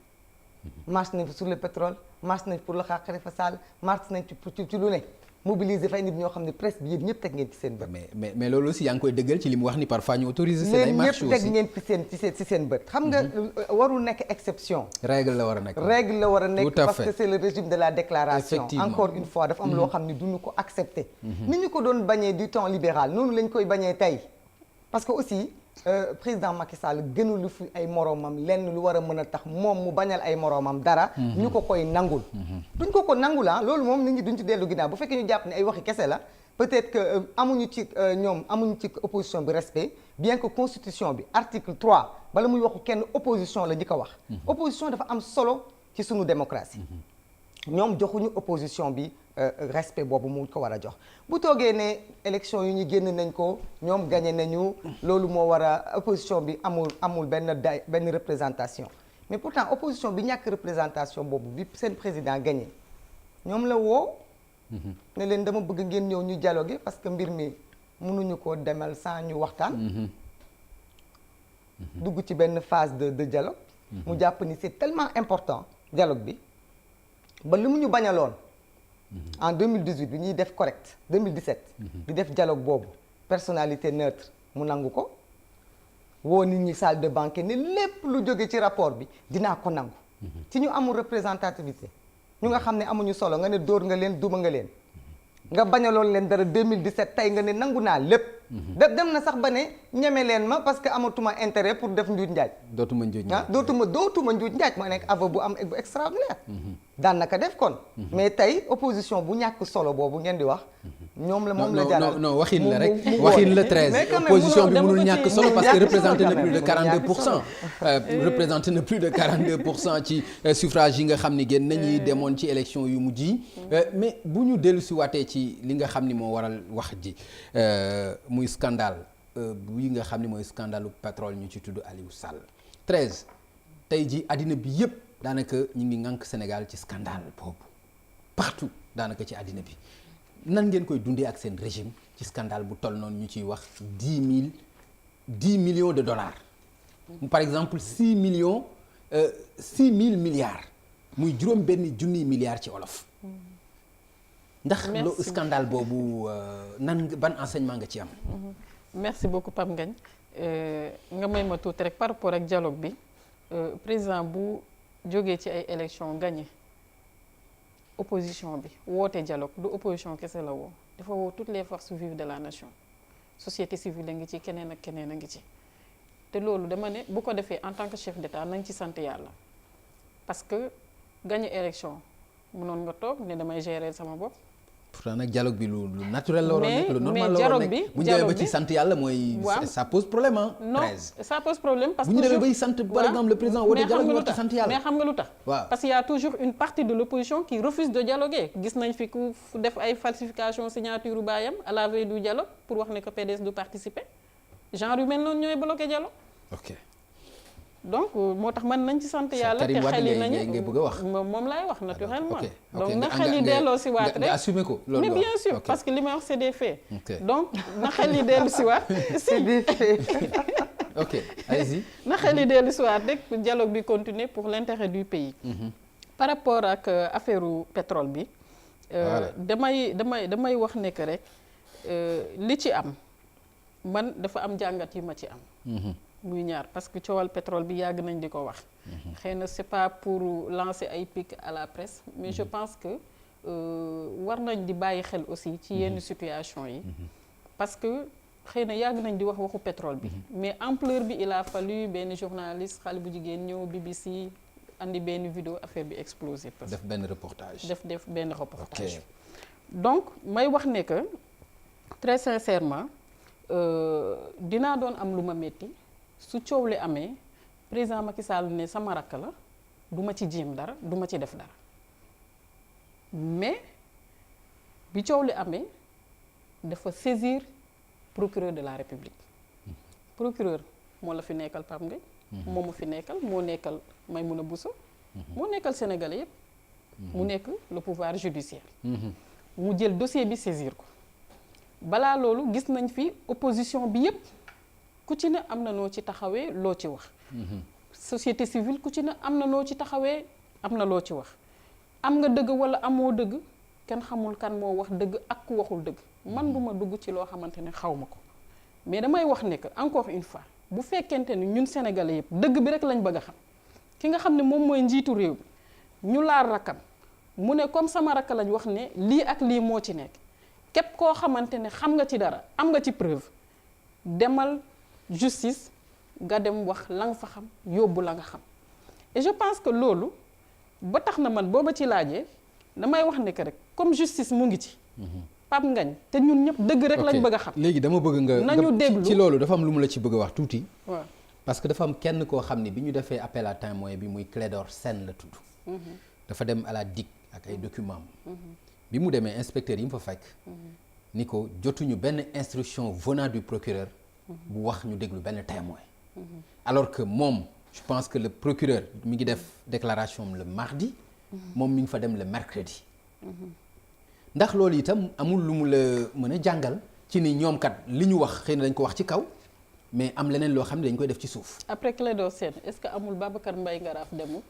marche nañ fi sur le pétrole marche nañ pour le xaar Khalifa Sall marche nañ ci lu ne. mobiliser fay nit ñoo xam ne presse bi yéen ñëpp teg ngeen ci seen bët. mais loolu aussi yaa ngi koy dëggal ci li mu wax ni parfois ñu autoriser seen ay marches aussi ñëpp teg ngeen ci seen bët. xam nga warul nekk exception. règle la war a nekk. règle la war a nekk parce que c'est le régime de la déclaration. Effectivement. Encore une fois dafa am loo xam ne duñu ko accepter. ni ñu ko doon bañee du temps libéral noonu lañ koy bañee tey parce que aussi président Macky Sall gënulu fi ay moroomam lenn lu war a mën a tax moom mu bañal ay moroomam dara. ñu ko koy nangul. duñ ko nangul ah loolu moom nit ñi duñ ci dellu ginnaaw bu fekkee ñu jàpp ne ay waxi kese la peut-être que amuñu ci opposition bi respect bien que constitution bi article 3 bala muy waxu kenn opposition la di ko wax. opposition dafa am solo ci sunu démocratie. ñoom joxuñu opposition bi respect boobu mu ko war a jox bu toogee ne élection yu ñu génn nañ ko ñoom gagné nañu loolu moo war a opposition bi amul benn représentation mais pourtant opposition bi ñàkk représentation boobu bi seen président gagné ñoom la woo ne leen dama bëgg ngeen ñëw ñu dialoguer parce que mbir mi mënuñu ko demal sans ñu waxtaan dugg ci benn phase de dialogue mu jàpp ni c'est tellement important dialogue bi ba li mu ñu bañaloon en 2018 bi ñuy def correct 2017 di def dialogue boobu personnalité neutre mu nangu ko woo nit ñi salle de banquet ne lépp lu jóge ci rapport bi dinaa ko nangu ci ñu amul représentativité ñu nga xam ne amuñu solo nga ne dóor nga leen duma nga leen nga bañaloon leen dara 2017 tey nga ne nangu naa lépp dem na sax ba ne ñeme leen ma parce que amatuma intérêt pour def njuuj njaaj dootuma njuuj njaaj ma nekk aveu bu am bu extraordinaire daan naka def kon mais tey opposition bu ñàkk solo boobu ngeen di wax ñoom la moom la jaral non waxin la rek waxin la 13 opposition bi mënul ñàkk solo parce que représenté na plus de 42% représenté na plus de 42% ci suffrage yi nga xam ni génn nañuy demoon ci élection yu mujj yi mais bu ñu dellu si waatee ci li nga xam ni moo waral wax ji muy scandale bi nga xam ni mooy scandalu pétrole ñu ci tudd Aliou Sall 13 tey ji àddina bi yëpp daanaka ñu ngi ŋànk Sénégal ci scandale boobu partout daanaka ci àddina bi nan ngeen koy dundee ak seen régime ci scandale bu toll noonu ñu ciy wax 10 millions de dollars par exemple 6 000 milliards muy juróom benn junniy milliards ci olof ndax lo scandale boobu nan ban enseignement nga ci am. merci beaucoup Pape Ngagne nga may ma tuuti rek par rapport ak dialogue bi président bu jógee ci ay élections gagné opposition bi woote dialogue du opposition kese la woo dafa woo toutes les forces vives de la nation société civile a ngi ci keneen ak keneen a ngi ci te loolu dama ne bu ko defee en tant que chef d'État nañ ci sant yàlla parce que gagné élection mënoon nga toog ne damay gérer sama bopp. pourtant nag dialogue bi lu naturel la waroon nekk lu normal la waroon nekk bu ñu demee ba ci sant yàlla mooy. ça pose problème ah. non ça pose problème parce que bu ñu demee bay sant par exemple le président woote dialogue war ci sant yàlla. mais xam nga lu tax parce qu'il y a toujours une partie de l'opposition qui refuse de dialoguer gis nañ fi ku def ay falsification signature baayam à la veille du dialogue pour wax ne que PDS du participer genre yu mel noonu ñooy bloqué dialogue. ok. donc moo tax mën nañ ci sant yàlla te xel yi nañu ngay bëgg a wax moom laay wax naturellement donc na xel yi delloo si waat rek nga assumer ko loolu mais bien sûr parce que li may wax c'est des faits donc na xel yi dellu si waat c'est des faits ok allez-y na xel yi dellu si waat rek dialogue bi continuer pour l'intérêt du pays par rapport ak affaire pétrole bi damay wax ne que rek li ci am man dafa am jàngat yu ma ci am muy ñaar parce que coowal pétrole bi yàgg nañ di ko wax xëy na c'est pas pour lancer ay pics à la presse mais je pense que war nañ di bàyyi xel aussi ci yenn situation yi parce que xëy na yàgg nañ di wax waxu pétrole bi mais ampleur bi il a fallu benn journaliste xale bu jigéen ñëw BBC andi benn vidéo affaire bi explosé def benn reportage def benn reportage donc may wax ne que très sincèrement dinaa doon am lu ma metti su coow li amee président Macky Sall ne sama rakk la du ma ci jéem dara du ma ci def dara mais bi coow li amee dafa saisir procureur de la République procureur moo la fi nekkal Pape Ngagne moo ma fi nekkal moo nekkal Maïmouna Bousso moo nekkal Sénégalais yépp mu nekk le pouvoir judiciaire mu jël dossier bi saisir ko balaa loolu gis nañ fi opposition bi yépp ku ci ne am na noo ci taxawee loo ci wax société civile ku ci ne am na noo ci taxawee am na loo ci wax am nga dëgg walla amoo dëgg kenn xamul kan moo wax dëgg ak ku waxul dëgg man duma dugg ci loo xamante ne xaw ma ko mais damay wax ne que encore une fois bu fekkente ni ñun sénégalais yëpp dëgg bi rek lañ bëgg a xam ki nga xam ne moom mooy njiitu réew bi ñu laal rakkam mu ne comme sama rakk lañ wax ne lii ak lii moo ci nekk képp koo xamante ne xam nga ci dara am nga ci preuve demal justice nga dem wax la nga fa xam yóbbu la nga xam et je pense que loolu ba tax na man booba ci laajee damay wax ne que rek comme justice mu ngi ci Pape Ngagne te ñun ñëpp dëgg rek lañ bëgg a xam léegi dama bëgg nga nañu déglu ci loolu dafa am lu mu la ci bëgg a wax tuuti waaw parce que dafa am kenn koo xam ne bi ñu defee appel à témoin bi muy Clédor Sène la tudd dafa dem à la DIC ak ay documents bi mu demee inspecteur yi mu fa fekk ni ko jotuñu benn instruction venant du procureur bu wax ñu déglu benn témoin alors que moom je pense que le procureur mi ngi def déclaration le mardi moom mi ngi fa dem le mercredi ndax loolu itam amul lu mu la mën a jàngal ci ni ñoom kat li ñu wax xëy na dañ ko wax ci kaw mais am leneen loo xam ne dañ koy def ci suuf. après Clédor Sène est-ce que amul Babacar Mbaye Ngaraaf demul.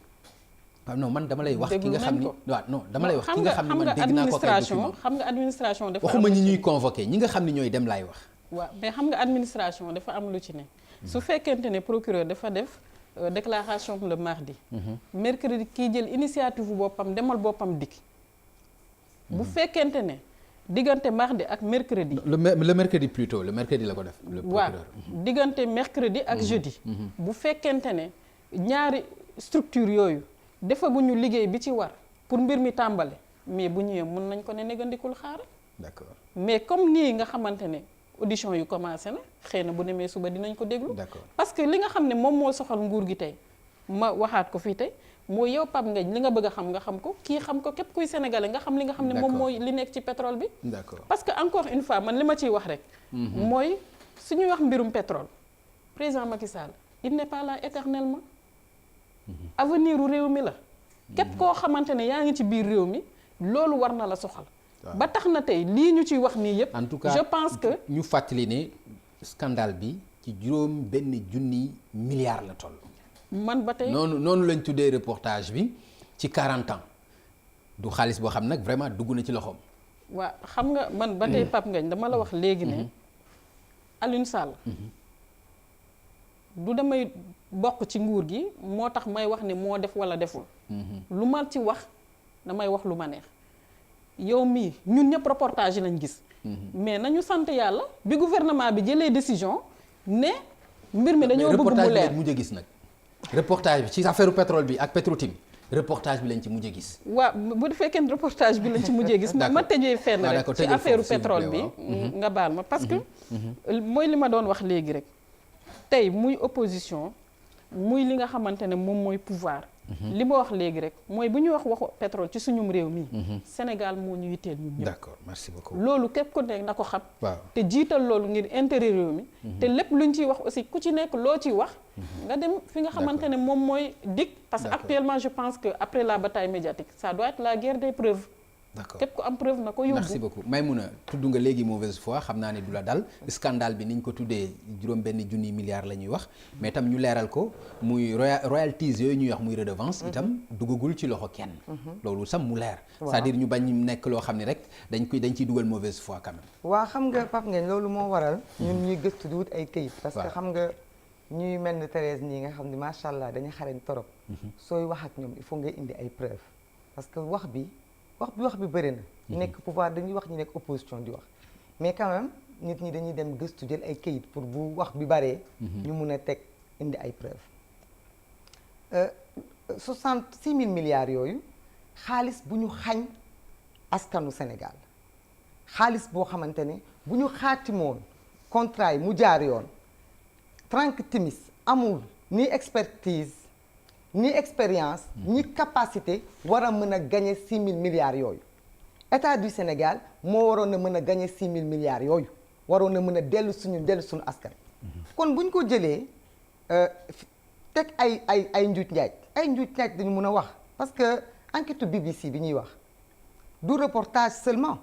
waaw non man dama lay wax ki nga xam ni waaw non dama lay wax ki nga xam ni man dégg naa ko kay document xam nga administration dafa waxuma ñi ñuy convoqué ñi nga xam ni ñooy dem laay wax. waaw mais xam nga administration dafa am lu ci ne. su fekkente ne procureur dafa def déclaration le mardi. mercredi kii jël initiative boppam demal boppam dikk. bu fekkente ne diggante mardi ak mercredi. le mercredi plutôt le mercredi la ko def. le procureur waaw diggante mercredi ak jeudi. bu fekkente ne ñaari structure yooyu defaguñu liggéey bi ci war pour mbir mi tàmbale mais bu ñëwee mun nañ ko ne négandikul xaaral. d'accord mais comme nii nga xamante ne audition yu commencé na xëy na bu demee suba dinañ ko déglu. d'accord parce que li nga xam ne moom moo soxal nguur gi tey ma waxaat ko fii tey. mooy yow Pape Ngagne li nga bëgg a xam nga xam ko kii xam ko képp kuy sénégalais nga xam li nga xam ne moom mooy li nekk ci pétrole bi. d'accord parce que encore une fois man li ma ciy wax rek. mooy suñuy wax mbirum pétrole président Macky Sall il n'est pas là éternellement. avenir u réew mi la. képp koo xamante ne yaa ngi ci biir réew mi loolu war na la soxal. ba tax na tey lii ñu ciy wax nii yëpp. en tout cas je pense que ñu fàttali ne scandale bi ci juróom benn junni milliards la toll. man ba tey noonu lañ tuddee reportage bi ci 40 ans du xaalis boo xam nag vraiment dugg na ci loxoom. waaw xam nga man ba tey Pape Ngagne dama la wax léegi ne Alioune Sall du damay bokk ci nguur gi moo tax may wax ne moo def wala deful. lu ma ci wax damay wax lu ma neex yow mii ñun ñëpp reportage yi lañ gis. mais nañu sant yàlla bi gouvernement bi jëlee décision ne mbir mi dañoo bëgg mu leer mujj a gis nag. reportage bi ci affaire pétrole bi ak Petrotim reportage bi lañ ci mujjee gis. waaw bu fekkee ne reportage bi lañ ci mujjee gis. ma tëjee fenn rek ci affaire pétrole bi. nga baal ma parce que. mooy li ma doon wax léegi rek. tey muy opposition muy li nga xamante ne moom mooy pouvoir. li ma wax léegi rek mooy bu ñuy wax waxu pétrole ci suñum réew mi. Sénégal moo ñu yitteel ñun ñëpp. d'accord merci beaucoup. loolu képp ku nekk na ko xam. waaw te jiital loolu ngir intérêt réew mi. te lépp luñ ciy wax aussi ku ci nekk loo ciy wax. nga dem fi nga xamante ne moom mooy DIC. parce que actuellement je pense que après la bataille médiatique ça doit être la guerre des preuves. d'accord képp ku am preuve na ko yóbbu. merci beaucoup Maïmouna tudd nga léegi mauvaise foi xam naa ne du la dal scandale bi ni ñu ko tuddee juróom benn junni milliards la ñuy wax mais itam ñu leeral ko muy royalties yooyu ñuy wax muy redevance itam duggagul ci loxo kenn. loolu sam mu leer. c'est-à-dire ñu bañ nekk loo xam ne rek dañ ciy dugal mauvaise foi quand même. waa xam nga Pape Ngagne loolu moo waral. ñun ñuy gëstu di wut ay këyit. parce que xam nga ñuy mel ni Thérèse nii nga xam ni macha allah dañuy xarañ torop. sooy wax ak ñoom il faut nga indi ay preuves parce que wax bi bëri na. ñu nekk pouvoir dañuy wax ñu nekk opposition di wax mais quand même nit ñi dañuy dem gëstu jël ay këyit pour bu wax bi baree ñu mun a teg indi ay preuve 66 000 milliards yooyu xaalis bu ñu xañ askanu Sénégal xaalis boo xamante ne bu ñu xaatimoon contrat yi mu jaar yoon Franck Timis amul ni expertise ni expérience ni capacité war a mën a gagner 6 000 milliards yooyu État du Sénégal moo waroon a mën a gagner 6 000 milliards yooyu waroon a mën a dellu suñu askan kon buñ ko jëlee teg ay njuuj njaaj dañu mën a wax parce que enquête BBC bi ñuy wax du reportage seulement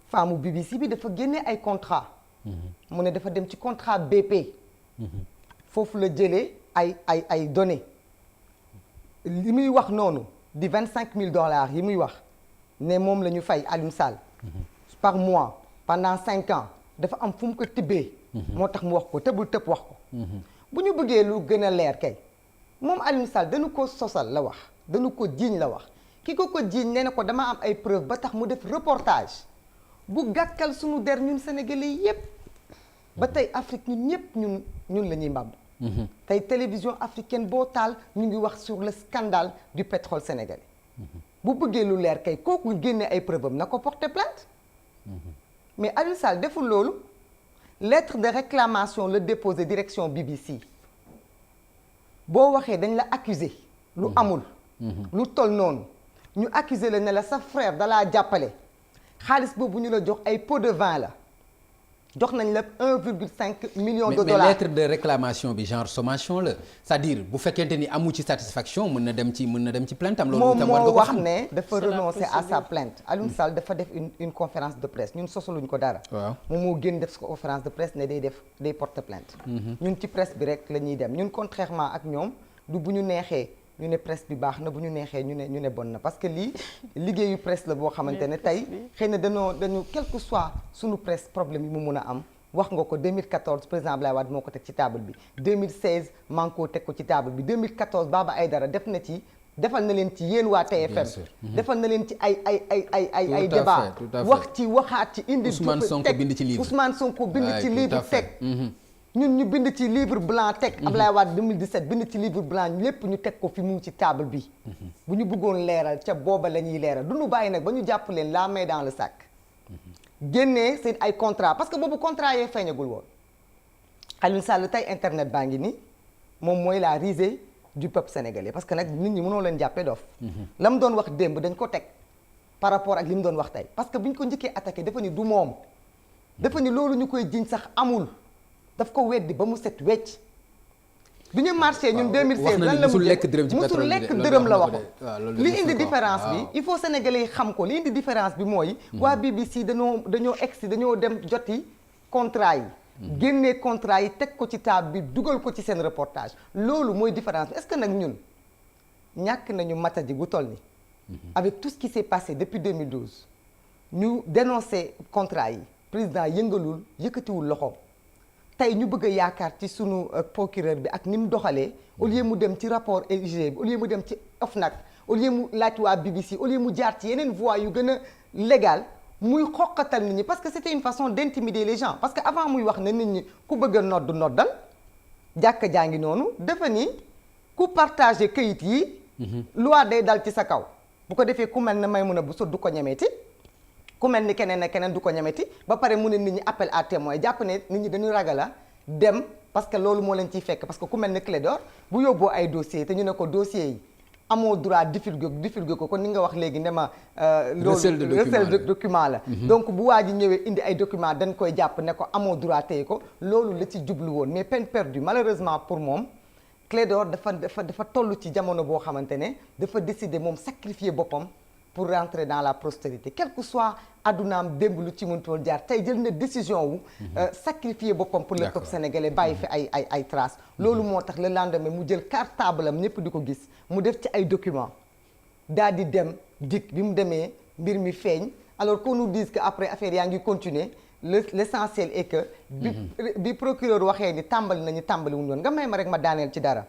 femme BBC bi dafa génne ay contrat mu ne dafa dem ci contrat BP foofu la jëlee ay données li muy wax noonu di $25,000 yi muy wax ne moom la ñu fay Alioune Sall par mois pendant 5 ans dafa am fu mu ko tibbee moo tax mu wax ko tëbul tëb wax ko bu ñu bëggee lu gën a leer kay moom Alioune Sall dañu ko sosal la wax dañu ko jiiñ la wax ki ko jiiñ nee na ko dama am ay preuve ba tax mu def reportage bu gàkkal suñu der ñun sénégalais yépp ba tey Afrique ñun ñëpp ñun la ñuy mbàmb tey télévision africaine boo taal ñu ngi wax sur le scandale du pétrole sénégalais bu bëggee lu leer kay kooku génne ay preuve am na ko porter plainte mais Alioune Sall deful loolu lettre de réclamation la déposé direction BBC boo waxee dañ la accuser lu amul lu toll noonu ñu accuser la ne la sa frère dalaa jàppale xaalis boobu ñu la jox ay pot de vin la jox nañ la 1,5 million de dollars mais lettre de réclamation bi genre sommation la c'est-à-dire bu fekkente ni amu ci satisfaction mën na dem ci plainte am. loolu itam war nga ko xam moom moo wax ne dafa renoncer à sa plainte. Alioune Sall dafa def une conférence de presse ñun sosaluñ ko dara. waaw moom moo génn def conférence de presse ne day porter plainte. ñun ci presse bi rek la ñuy dem ñun contrairement ak ñoom du bu ñu neexee. ñu ne presse bi baax na bu ñu neexee ñu ne bon na parce que lii liggéeyu presse la boo xamante ne tey xëy na dañu quel que soit suñu presse problème yi mu mun a am wax nga ko 2014 président Abdoulaye Wade moo ko teg ci table bi 2016 Manko teg ko ci table bi 2014 Baba Aïdara defal na leen ci yéen waa TFM defal na leen ci ay débat wax ci waxaat ci indi Ousmane Sonko bind ci livre teg ñun ñu bind ci livre blanc teg Abdoulaye Wade 2017 bind ci livre blanc lépp ñu teg ko fi mu ngi ci table bi bu ñu bëggoon leeral ca booba la ñuy leeral du ñu bàyyi nag ba ñu jàpp leen la main dans le sac génnee seen ay contrat parce que boobu contrat yee feeñagul woon Alioune Sall tey internet baa ngi nii moom mooy la risée du peuple sénégalais parce que nag nit ñi mënoo leen jàppee dof la mu doon wax démb dañ ko teg par rapport ak li mu doon wax tey parce que bu ñu ko njëkkee attaqué dafa ni du moom dafa ni loolu ñu koy jiñ sax amul daf ko weddi ba mu set wecc bi ñu marché ñun 2016 lan la musul lekk dërëm la waxoon li indi différence bi il faut sénégalais yi xam ko li indi différence bi mooy waa BBC dañoo egsi dañoo dem joti contrat yi génnee contrat yi teg ko ci table bi dugal ko ci seen reportage loolu mooy différence bi est-ce que nag ñun ñàkk nañu matadi gu toll ni avec tout ce qui s'est passé depuis 2012 ñu dénoncé contrat yi président yëngalul yëkkatiwul loxoom tey ñu bëgg a yaakaar ci sunu procureur bi ak ni mu doxalee au lieu mu dem ci rapport EIG bi au lieu mu dem ci OFNAC au lieu mu laaj waa BBC au lieu mu jaar ci yeneen voies yu gën a légal muy xoqatal nit ñi parce que c'était une façon d'intimider les gens parce que avant muy wax ne nit ñi ku bëgg a noddal jàkka jaa ngi noonu dafa ni ku partagé këyit yi loi day dal ci sa kaw bu ko defee ku mel ne Maïmouna Bousso du ko ñemeeti ku mel ni keneen ak keneen du ko ñameti ba pare mu ne nit ñi appel à témoin jàpp ne nit ñi dañuy ragala dem parce que loolu moo leen ciy fekk parce que ku mel ni Clédor bu yóbboo ay dossiers te ñu ne ko dossiers yi amoo droit divulguer ko kon ni nga wax léegi ne ma loolu recel de document la donc bu waa ji ñëwee indi ay document dañ koy jàpp ne ko amoo droit téye ko loolu la ci jublu woon mais peine perdue malheureusement pour moom Clédor dafa toll ci jamono boo xamante ne dafa décider moom sacrifier boppam pour rentrer dans la prospérité quel que soit addunaam démb lu ci mëntoon jaar tey jël na décision wu sacrifier boppam pour le peuple sénégalais bàyyi fi ay traces loolu moo tax le lendemain mu jël cartable am ñëpp di ko gis mu def ci ay documents daal di dem dik bi mu demee mbir mi feeñ alors qu'on nous dise que après affaire yaa ngi continuer l'essentiel est que bi procureur waxee ni tàmbali wuñu woon nga may ma rek ma daaneel ci dara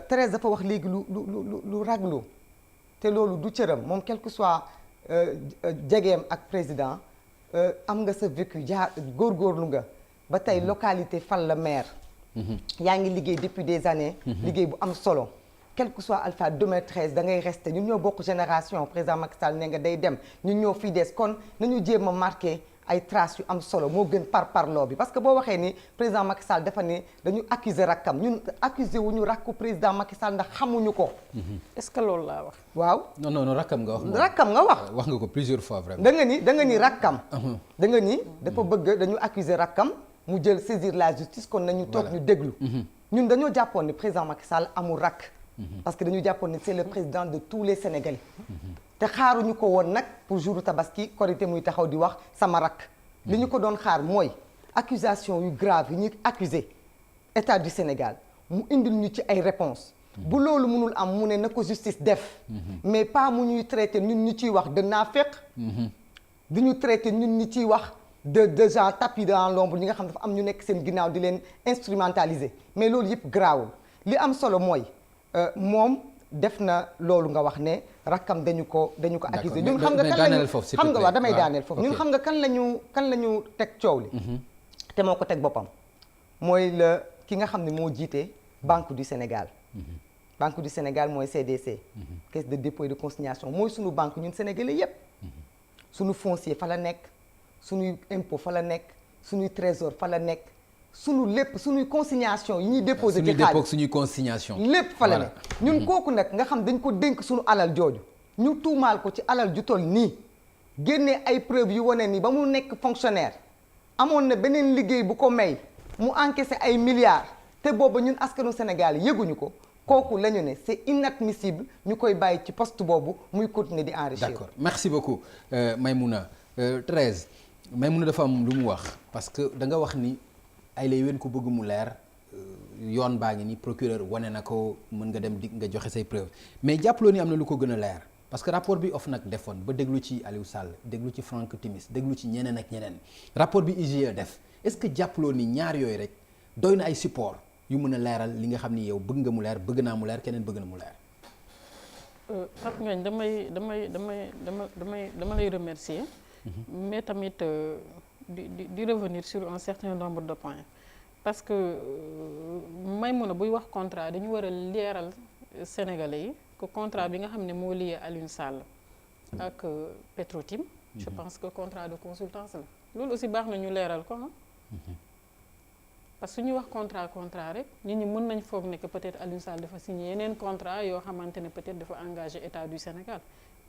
Thérèse dafa wax léegi lu raglu te loolu du cëram moom quel que soit jegeem ak président am nga sa vécu góorgóorlu nga ba tey localité fal la maire. yaa ngi liggéey depuis des années. liggéey bu am solo. quel que soit Alpha 2013 da ngay resté ñun ñoo bokk génération président Macky Sall ne nga day dem ñun ñoo fii des kon nañu jéem a marqué ay traces yu am solo moo gën parloo bi parce que boo waxee ni président Macky Sall dafa ni dañu accuser rakkam ñun accuser wuñu rakku président Macky Sall ndax xamuñu ko. est-ce que loolu laa wax. waaw non rakkam nga wax. rakkam nga wax. wax nga ko plusieurs fois vraiment. da nga ni rakkam. da nga ni dafa bëgg dañu accuser rakkam mu jël saisir la justice kon nañu toog ñu déglu. ñun dañoo jàppoon ni président Macky Sall amul rakk. parce que dañu jàppoon ni c'est le président de tous les Sénégalais. te xaaruñu ko woon nag pour jour tabaski korité muy taxaw di wax sama rakk. li ñu ko doon xaar mooy accusation yu grave yi ñuy accuser état du Sénégal mu indil ñu ci ay réponses. bu loolu mënul am mu ne na ko justice def. mais pas mu ñuy traité ñun ñu ciy wax de naafeq. di ñu traité ñun ñu ciy wax de gens tapis dans l'ombre ñi nga xam dafa am ñu nekk seen ginnaaw di leen instrumentaliser mais loolu yëpp garaawul li am solo mooy moom. def na loolu nga wax ne rakkam dañu ko accuser ñun xam nga kan lañu xam nga waaw damay daaneel foofu ñun xam nga kan lañu teg coow li te moo ko teg boppam mooy ki nga xam ne moo jiite Banque du Sénégal Banque du Sénégal mooy CDC caisse de dépôt et de consignation mooy suñu banque ñun sénégalais yépp suñu foncier fa la nekk suñuy impôt fa la nekk suñuy trésor fa la nekk sunu lépp suñuy consignation yi ñuy déposé ci xaalis suñuy consignation lépp fa la ne ñun kooku nag nga xam dañ ko dénk suñu alal jooju ñu tuumaal ko ci alal ju toll nii génnee ay preuves yu wane ni ba mu nekk fonctionnaire amoon na beneen liggéey bu ko may mu encaissé ay milliards te booba ñun askanu Sénégal yëguñu ko kooku la ñu ne c'est inadmissible ñu koy bàyyi ci poste boobu muy continuer di enrichir. D'accord merci beaucoup Maïmouna 13 Maïmouna dafa am lu mu wax parce que da nga wax ni ay lay wen ko bëgg mu leer yoon baa ngi ni procureur wane na ko mën nga dem di nga joxe say preuve mais jàppaloo ni am na lu ko gën a leer parce que rapport bi OFNAC defoon ba déglu ci Aliou Sall déglu ci Franck Timis déglu ci ñeneen ak ñeneen rapport bi IGE def est-ce que jàppaloo ni ñaar yooyu rek doy na ay support yu mën a leeral li nga xam ni yow bëgg nga mu leer bëgg naa mu leer keneen bëgg na mu leer. Fatou Ngagne dama lay remercier. mais tamit di revenir sur un certain nombre de points parce que Maïmouna buy wax contrat dañu war a leeral Sénégalais yi que contrat bi nga xam ne moo lié Aliou Sall ak Petrotim je pense que contrat de consultance la loolu aussi baax na ñu leeral ko parce que ñuy wax contrat rek nit ñi mën nañ foog ne que peut-être Aliou Sall dafa signé yeneen contrat yoo xamante ne peut-être dafa engagé État du Sénégal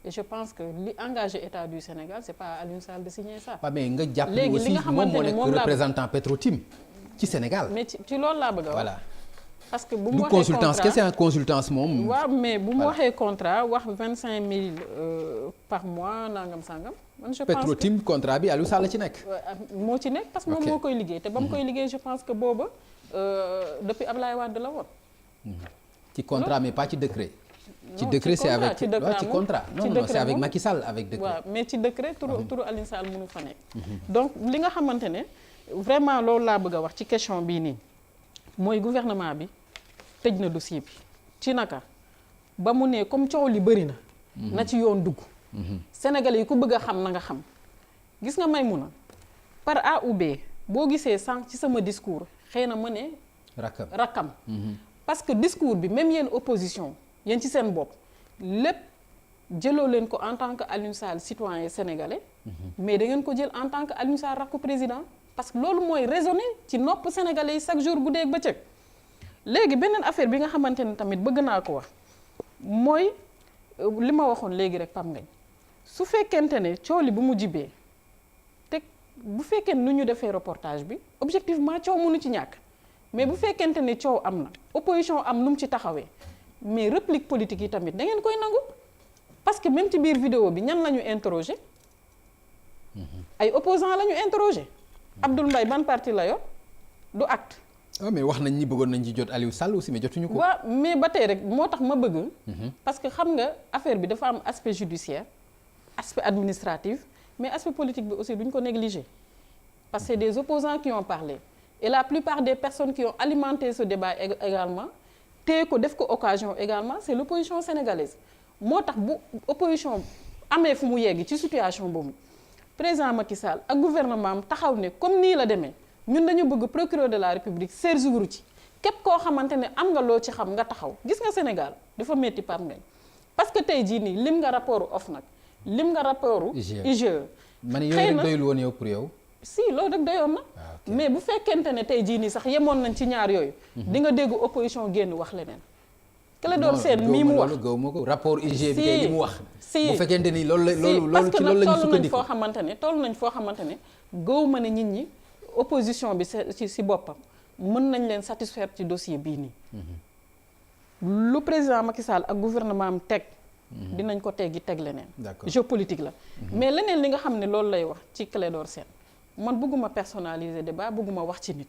et je pense que li engagé État du Sénégal c'est pas Aliou Sall de signer ça. waaw mais nga jàpp ni aussi moom moo nekk représentant Petrotim ci Sénégal. mais ci loolu laa bëgg a wax. voilà parce que bu mu waxee consultance kese en consultance moom. waaw mais bu mu waxee contrat wax 25000 par mois nangam sangam. man je pense que Petrotim contrat bi Aliou Sall ci nekk. moo ci nekk parce que moom moo koy liggéey te ba mu koy liggéey je pense que booba depuis Ablaye Wade la woon. ci contrat mais pas ci décret. ci décret c'est avec ci contrat non c'est avec Macky Sall avec décret. waaw mais ci décret turu Aliou Sall mënu fa nekk. donc li nga xamante ne vraiment loolu laa bëgg a wax ci question bii nii mooy gouvernement bi tëj na dossier bi ci naka ba mu ne comme coow li bëri na. na ci yoon dugg. Sénégalais yi ku bëgg a xam na nga xam gis nga Maïmouna par A ou B boo gisee sànq ci sama discours xëy na ma ne. rakkam parce que discours bi même yéen opposition. yéen ci seen bopp lépp jëloo leen ko en tant que Aliou Sall citoyen sénégalais mais da ngeen ko jël en tant que Aliou Sall rakku président parce que loolu mooy raisonner ci nopp sénégalais yi chaque jour guddee ak bëccëg léegi beneen affaire bi nga xamante ne tamit bëgg naa ko wax mooy li ma waxoon léegi rek Pam Ngañ su fekkente ne coow li bu mu jibee te bu fekkee nu ñu defee reportage bi objectivement coow mënu ci ñàkk mais bu fekkente ne coow am na opposition am nu mu ci taxawee mais réplique politique yi tamit da ngeen koy nangu parce que même ci biir vidéo bi ñan la ñu interroger ay opposants la ñu interroger Abdoul Mbaye ban parti la yor du acte. waaw mais wax nañ ñi bëggoon nañ ci jot Aliou Sall aussi mais jotuñu ko. waaw mais ba tey rek moo tax ma bëgg. parce que xam nga affaire bi dafa am aspect judiciaire aspect administratif mais aspect politique bi aussi duñ ko négliger parce que c'est des opposants qui ont parlé et la plupart des personnes qui ont alimenté ce débat également. tey ko def ko occasion également c'est l'opposition sénégalaise moo tax bu opposition amee fu mu yegg ci situation boobu président Macky Sall ak gouvernement am taxaw ne comme nii la demee ñun dañu bëgg procureur de la République séjour ci képp koo xamante ne am nga loo ci xam nga taxaw gis nga Sénégal dafa metti Pape Ngagne parce que tey jii nii lim nga rapport OFNAC lim nga rapport IGE man yooyu rek doyul woon yow pour yow. si loolu rek doyoon na mais bu fekkente ne tey jii nii sax yemoon nañ ci ñaar yooyu di nga dégg opposition génn wax leneen Clédor Sène mii mu wax gaw ma ko rapport IGE bi kay li mu wax si bu fekkente ni loolu parce ci que loolu nag lañu sukkandiku toll nañ foo xamante ne gaw ma ne nit ñi opposition bi si boppam mën nañ leen satisfaire ci dossier bii nii lu président Macky Sall ak gouvernement am teg dinañ ko teggi teg leneen géopolitique la mais leneen li nga xam ne loolu lay wax ci Clédor Sène man bëgguma personnaliser débat bëgguma wax ci nit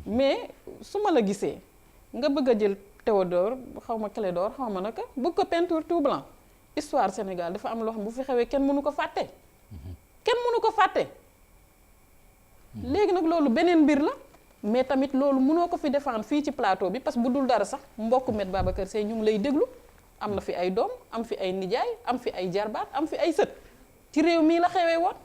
mais su ma la gisee nga bëgg a jël Théodore xaw ma Clédor xaw ma naka bëgg ko peinture tout blanc histoire Sénégal dafa am loo xam bu fi xewee kenn mënu ko fàtte léegi nag loolu beneen mbir la mais tamit loolu mënoo ko fi défendre fii ci plateau bi parce que bu dul dara sax mbokku met Babacar Seye ñu ngi lay déglu am na fi ay doom am fi ay nijaay am fi ay jarbaat am fi ay sët ci réew mii la xewee woon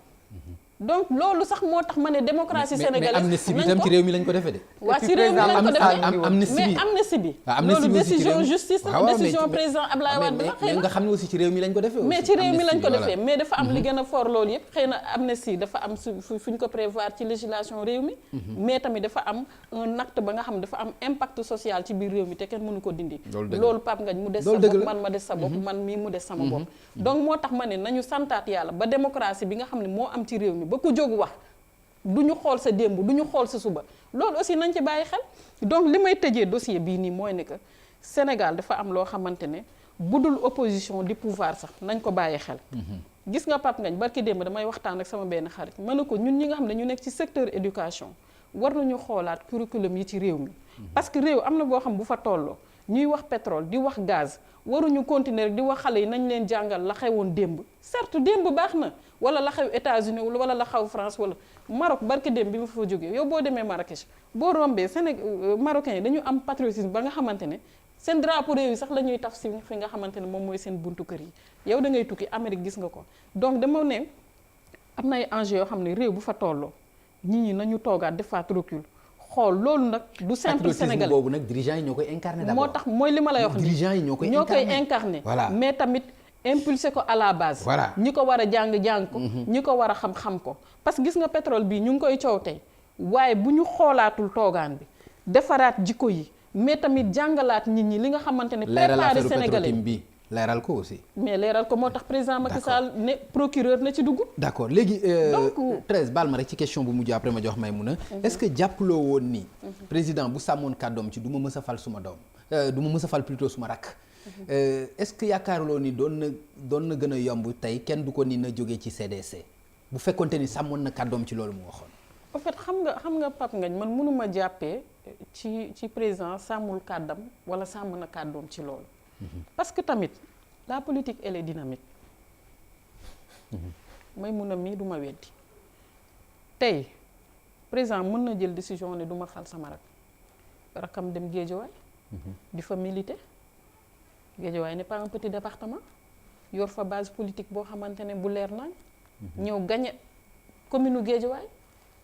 donc loolu sax moo tax ma ne démocratie sénégalaise mais amnistie bi tam ci réew mi lañ ko defee de. waa ci réew mi lañ ko defee mais amnistie bi loolu décision justice décision président Ablaye Wade la xëy na nga xam ne aussi ci réew mi lañ ko defee mais ci réew mi lañ ko defee mais dafa am li gën a fort loolu yëpp xëy na amnistie dafa am fu ñu ko prévoir ci législation réew mi mais tamit dafa am un acte ba nga xam dafa am impact social ci biir réew mi te kenn mënu ko dindi loolu Pape Ngagne mu des sa bopp man ma des sa bopp man mii mu des sama bopp donc moo tax ma ne nañu santaat yàlla ba démocratie bi nga xam ne moo am ci réew mi ba ku jóg wax du ñu xool sa démb du ñu xool sa suba loolu aussi nañ ci bàyyi xel donc li may tëjee dossier bii nii mooy ne que Sénégal dafa am loo xamante ne bu dul opposition di pouvoir sax nañ ko bàyyi xel gis nga Pape Ngagne barki démb damay waxtaan ak sama benn xarit ma ne ko ñun ñi nga xam ne ñu nekk ci secteur éducation war nañu xoolaat curriculum yi ci réew mi parce que réew am na boo xam bu fa tolloo ñuy wax pétrole di wax gaz waruñu continuer rek di wax xale yi nañ leen jàngal la xewoon démb certes démb baax na wala la xew États-Unis wala la xew France wala Maroc barke démb bi ma fa jógee yow boo demee Marrakech boo rombee Marocains yi dañu am patriotisme ba nga xamante ne seen drapeau réew yi sax la ñuy taf si fi nga xamante ne moom mooy seen buntu kër yi yow da ngay tukki Amérique gis nga ko donc dama ne am na ay enjeux yoo xam ne réew bu fa tolloo nit ñi nañu toogaat defaat recul xool loolu nag du simple sénégalais boobu nag dirigeants yi ñoo koy incarné d'abord moo tax mooy li ma lay wax dirigeants yi ñoo koy incarné voilà mais tamit impulsé ko à la base voilà ñi ko war a jàng ko ñi ko war a xam ko parce que gis nga pétrole bii ñu ngi koy coow tey waaye bu ñu xoolaatul toogaan bi defaraat jikko yi mais tamit jàngalaat nit ñi li nga xamante ne préparé sénégalais bi leeral ko aussi mais leeral ko moo tax président Macky Sall ne procureur na ci dugg d'accord léegi donc 13 baal ma rek ci question bu mujj après ma jox Maïmouna est-ce que jàppaloo woon ni président bu sàmmoon kàddoom ci du ma mës a fal suma doom du ma mës a fal plutôt suma rakk est-ce que yaakaaruloo ni doon na gën a yomb tey kenn du ko ni na jógee ci CDC bu fekkonte ni sàmmoon na kàddoom ci loolu mu waxoon en fait xam nga Pape Ngagne man mënuma jàppee ci président sàmmul kàddam wala sàmm na kàddoom ci loolu parce que tamit la politique elle est dynamique may mun a mii du ma weddi tey président mën na jël décision ne du ma fal sama rakam dem Guédiawaye di fa militer Guédiawaye n'est pas un petit département yor fa base politique boo xamante ne bu leer nañ ñëw gañe commune u Guédiawaye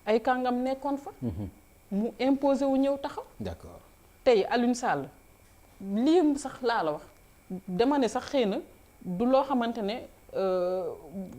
ay kàngam nekkoon fa mu imposé wu ñëw taxaw d'accord tey Alioune Sall lii sax laa la wax dama ne sax xëy na du loo xamante ne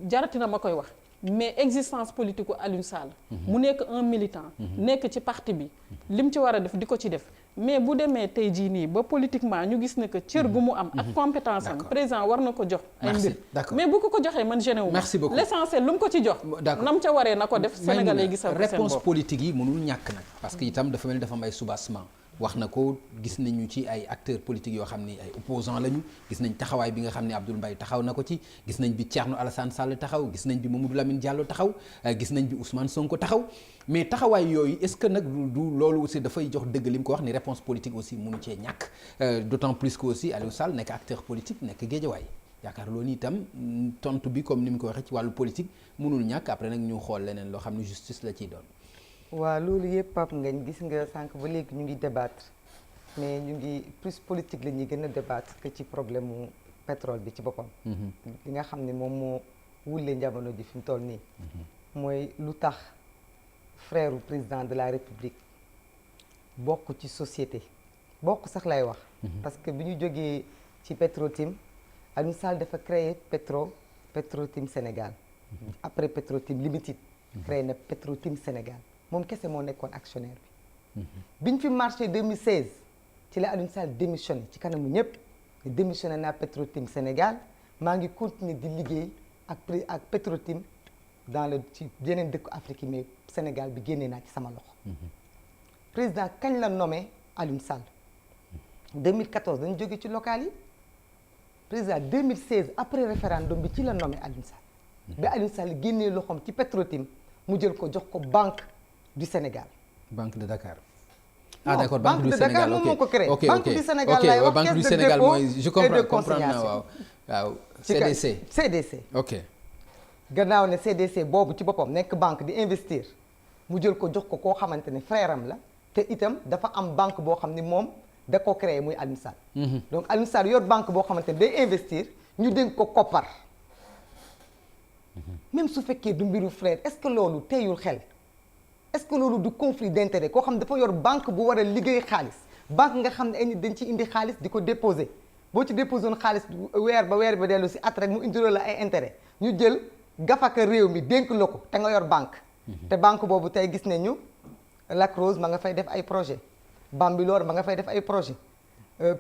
jaratina ma koy wax mais existence politique u Alioune Sall mu nekk un militant nekk ci parti bi lim ci war a def di ko ci def mais bu demee tey jii nii ba politiquement ñu gis ne que cër gu mu am ak compétence am président war na ko jox ay mbir mais bu ko joxee man géné wu merci beaucoup l'essentiel lu mu ko ci jox nam ca waree na ko def sénégalais gis seen bopp réponse politique yi mënul ñàkk nag parce que itam dafa mel ni dafa am ay soubassement wax na ko gis nañu ci ay acteurs politiques yoo xam ni ay opposants lañu gis nañ taxawaay bi nga xam ne Abdoul Mbaye taxaw na ko ci gis nañ bi Thierno Alassane Sall taxaw gis nañ bi Mamadou Lamine Diallo taxaw gis nañ bi Ousmane Sonko taxaw mais taxawaay yooyu est-ce que nag du loolu aussi dafay jox dëgg li mu ko wax ni réponse politique aussi mënu cee ñàkk d'autant plus que aussi Aliou Sall nekk acteur politique nekk Guédiawaye yaakaar loolu itam tontu bi comme ni mu ko waxee ci wàllu politique mënul ñàkk après nag ñu xool leneen loo xam ne justice la ciy doon. waaw loolu yëpp Pape Ngagne gis nga sànq ba léegi ñu ngi débattre mais ñu ngi plus politique la ñuy gën a débattre que ci problème mu pétrole bi ci boppam. li nga xam ne moom moo wulle jamono ji fi mu toll nii. mooy lu tax frère président de la République bokk ci société bokk sax lay wax. parce que bi ñu jógee ci Petro-Tim Aliou Sall dafa créer Petro-Tim Sénégal. après Petro-Tim Limited. créé na Petro-Tim Sénégal moom kese moo nekkoon actionnaire bi. biñ fi marché 2016 ci la Aliou Sall démissionné ci kanamu ñëpp démissionné naa Petro-Tim Sénégal maa ngi continuer di liggéey ak Petro-Tim ci yeneen dëkku Afrique yi mais Sénégal bi génnee naa ci sama loxo. président kañ la nommé Aliou Sall 2014 dañu jóge ci local yi président 2016 après référendum bi ci la nommé Aliou Sall. ba Aliou Sall génnee loxoom ci Petro-Tim mu jël ko jox ko Banque du Sénégal. Banque de Dakar. ah d'accord Banque du Sénégal moom moo ko créé. ok Banque du Sénégal lay wax Banque du Sénégal mooy je comprends naa waaw CDC. ok. gannaaw ne CDC boobu ci boppam nekk banque di investir mu jël ko jox ko koo xamante ne frère am la te itam dafa am banque boo xam ni moom da ko créé muy Aliou Sall. donc Aliou Sall yor banque boo xamante ne day investir ñu dénk ko koppar. même su fekkee du mbiru frère est-ce que loolu teyul xel est-ce que loolu du conflit d'intérêt koo xam dafa yor banque bu war a liggéey xaalis banque nga xam ne ay nit dañ ci indi xaalis di ko déposer boo ci déposé woon xaalis weer ba dellu si at rek mu indiloo la ay intérêt ñu jël gafaka réew mi dénk la ko te nga yor banque. te banque boobu tey gis nañu Lac Rose ma nga fay def ay projet Bambilor ma nga fay def ay projet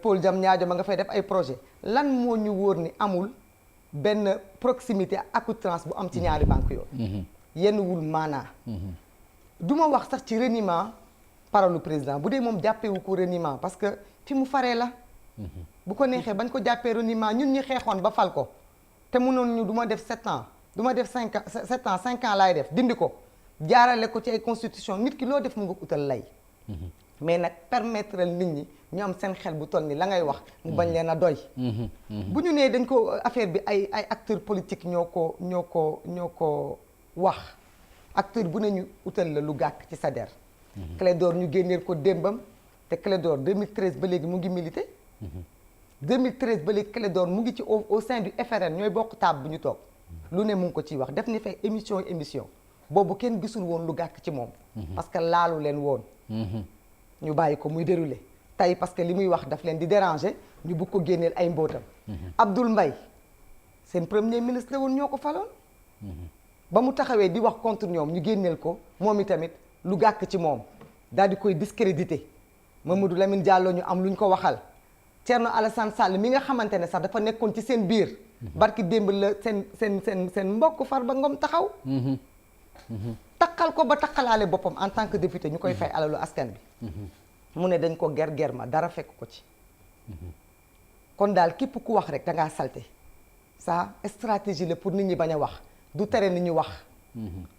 Paul Diamniadio ma nga fay def ay projet lan moo ñu wóor ni amul benn proximité accoutrance bu am ci ñaari banque yooyu. yenn wul maanaa. du ma wax sax ci reniement parole président bu dee moom jàppewu ko reniement parce que fi mu faree la. bu ko neexee bañ ko jàppee reniement ñun ñi xeexoon ba fal ko te mënoon ñu du ma def 7 ans du ma def 5 ans laay def dindi ko jaarale ko ci ay constitution nit ki loo def mu nga utal lay. mais nag permettre nit ñi ñu am seen xel bu toll ni la ngay wax mu bañ leen a doy. bu ñu nee dañ ko affaire bi ay acteurs politiques ñoo ko wax acteur bu ne ñu utal la lu gàkk ci sa der. Clédor ñu génneel ko démbam te Clédor 2013 ba léegi mu ngi milité. 2013 ba léegi Clédor mu ngi ci au sein du FRN ñooy bokk table bu ñu toog. lu ne mu ngi ko ciy wax def ni fay émission boobu kenn gisul woon lu gàkk ci moom. parce que laalu leen woon. ñu bàyyi ko muy déroulé tey parce que li muy wax daf leen di déranger ñu bëgg ko génneel ay mbootam. Abdoul Mbaye seen premier ministre la woon ñoo ko faloon. ba mu taxawee di wax contre ñoom ñu génneel ko moom itamit lu gàkk ci moom daal di koy discrédité Mamadou Lamine Diallo ñu am lu ñu ko waxal Thierno Alassane Sall mi nga xamante ne sax dafa nekkoon ci seen biir. barki démb la seen mbokk Farba Ngom taxaw. takkal ko ba takkalaale boppam en tant que député ñu koy fay alalu askan bi. mu ne dañ ko ger ma dara fekk ko ci. kon daal képp ku wax rek da ngaa salte ça stratégie la pour nit ñi bañ a wax du tere nit ñu wax.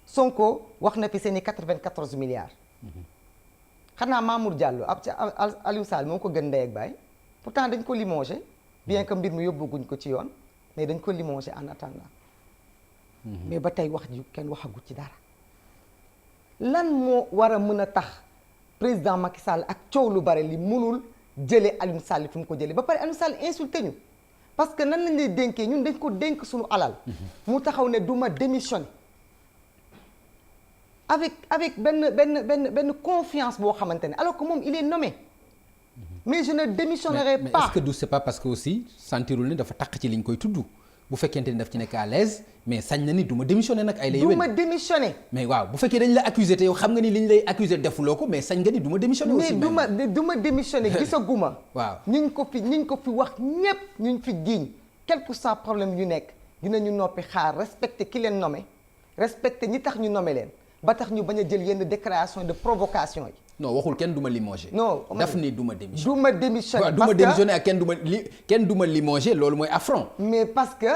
Sonko wax na fi seen i 94 milliards. xanaa Mamour Diallo ab ci Aliou Sall moo ko gën ndey ak baay pourtant dañ ko limogé bien que mbir mi yóbbuguñ ko ci yoon mais dañ ko limogé en attendant. mais ba tey wax ji kenn waxagu ci dara. lan moo war a mën a tax président Macky Sall ak coow lu bare li mënul jëlee Aliou Sall fi mu ko jëlee ba pare Aliou Sall insulté ñu parce que nan lañ lay dénkee ñun dañ ko dénk suñu alal. mu taxaw ne du ma démissionner. avec benn confiance boo xamante ne alors que moom il est nommé. mais je ne démissionnerai pas. mais est-ce que du c'est pas parce que aussi sentirul ni dafa taq ci liñ koy tudd bu fekkente ni daf ci nekk à l'aise mais sañ na ni du ma démissionner nag ay lay du ma démissionner. mais waaw bu fekkee dañ la accuser te yow xam nga ni liñ lay accuser defuloo ko mais sañ nga ni du ma démissionner aussi mais du ma démissionner gisaguma. waaw ñu ko fi wax ñépp ñu fi giiñ quel que soit problème yu nekk dinañu noppi xaar respecter ki leen nommé respecter ñi tax ñu nommé leen ba tax ñu bañ a jël yenn déclaration de provocation yi. non waxul kenn du ma limogé. non daf ni du ma démissionner. du ma démissionner parce que du ma démissionner ak kenn du ma limogé loolu mooy affront. mais parce que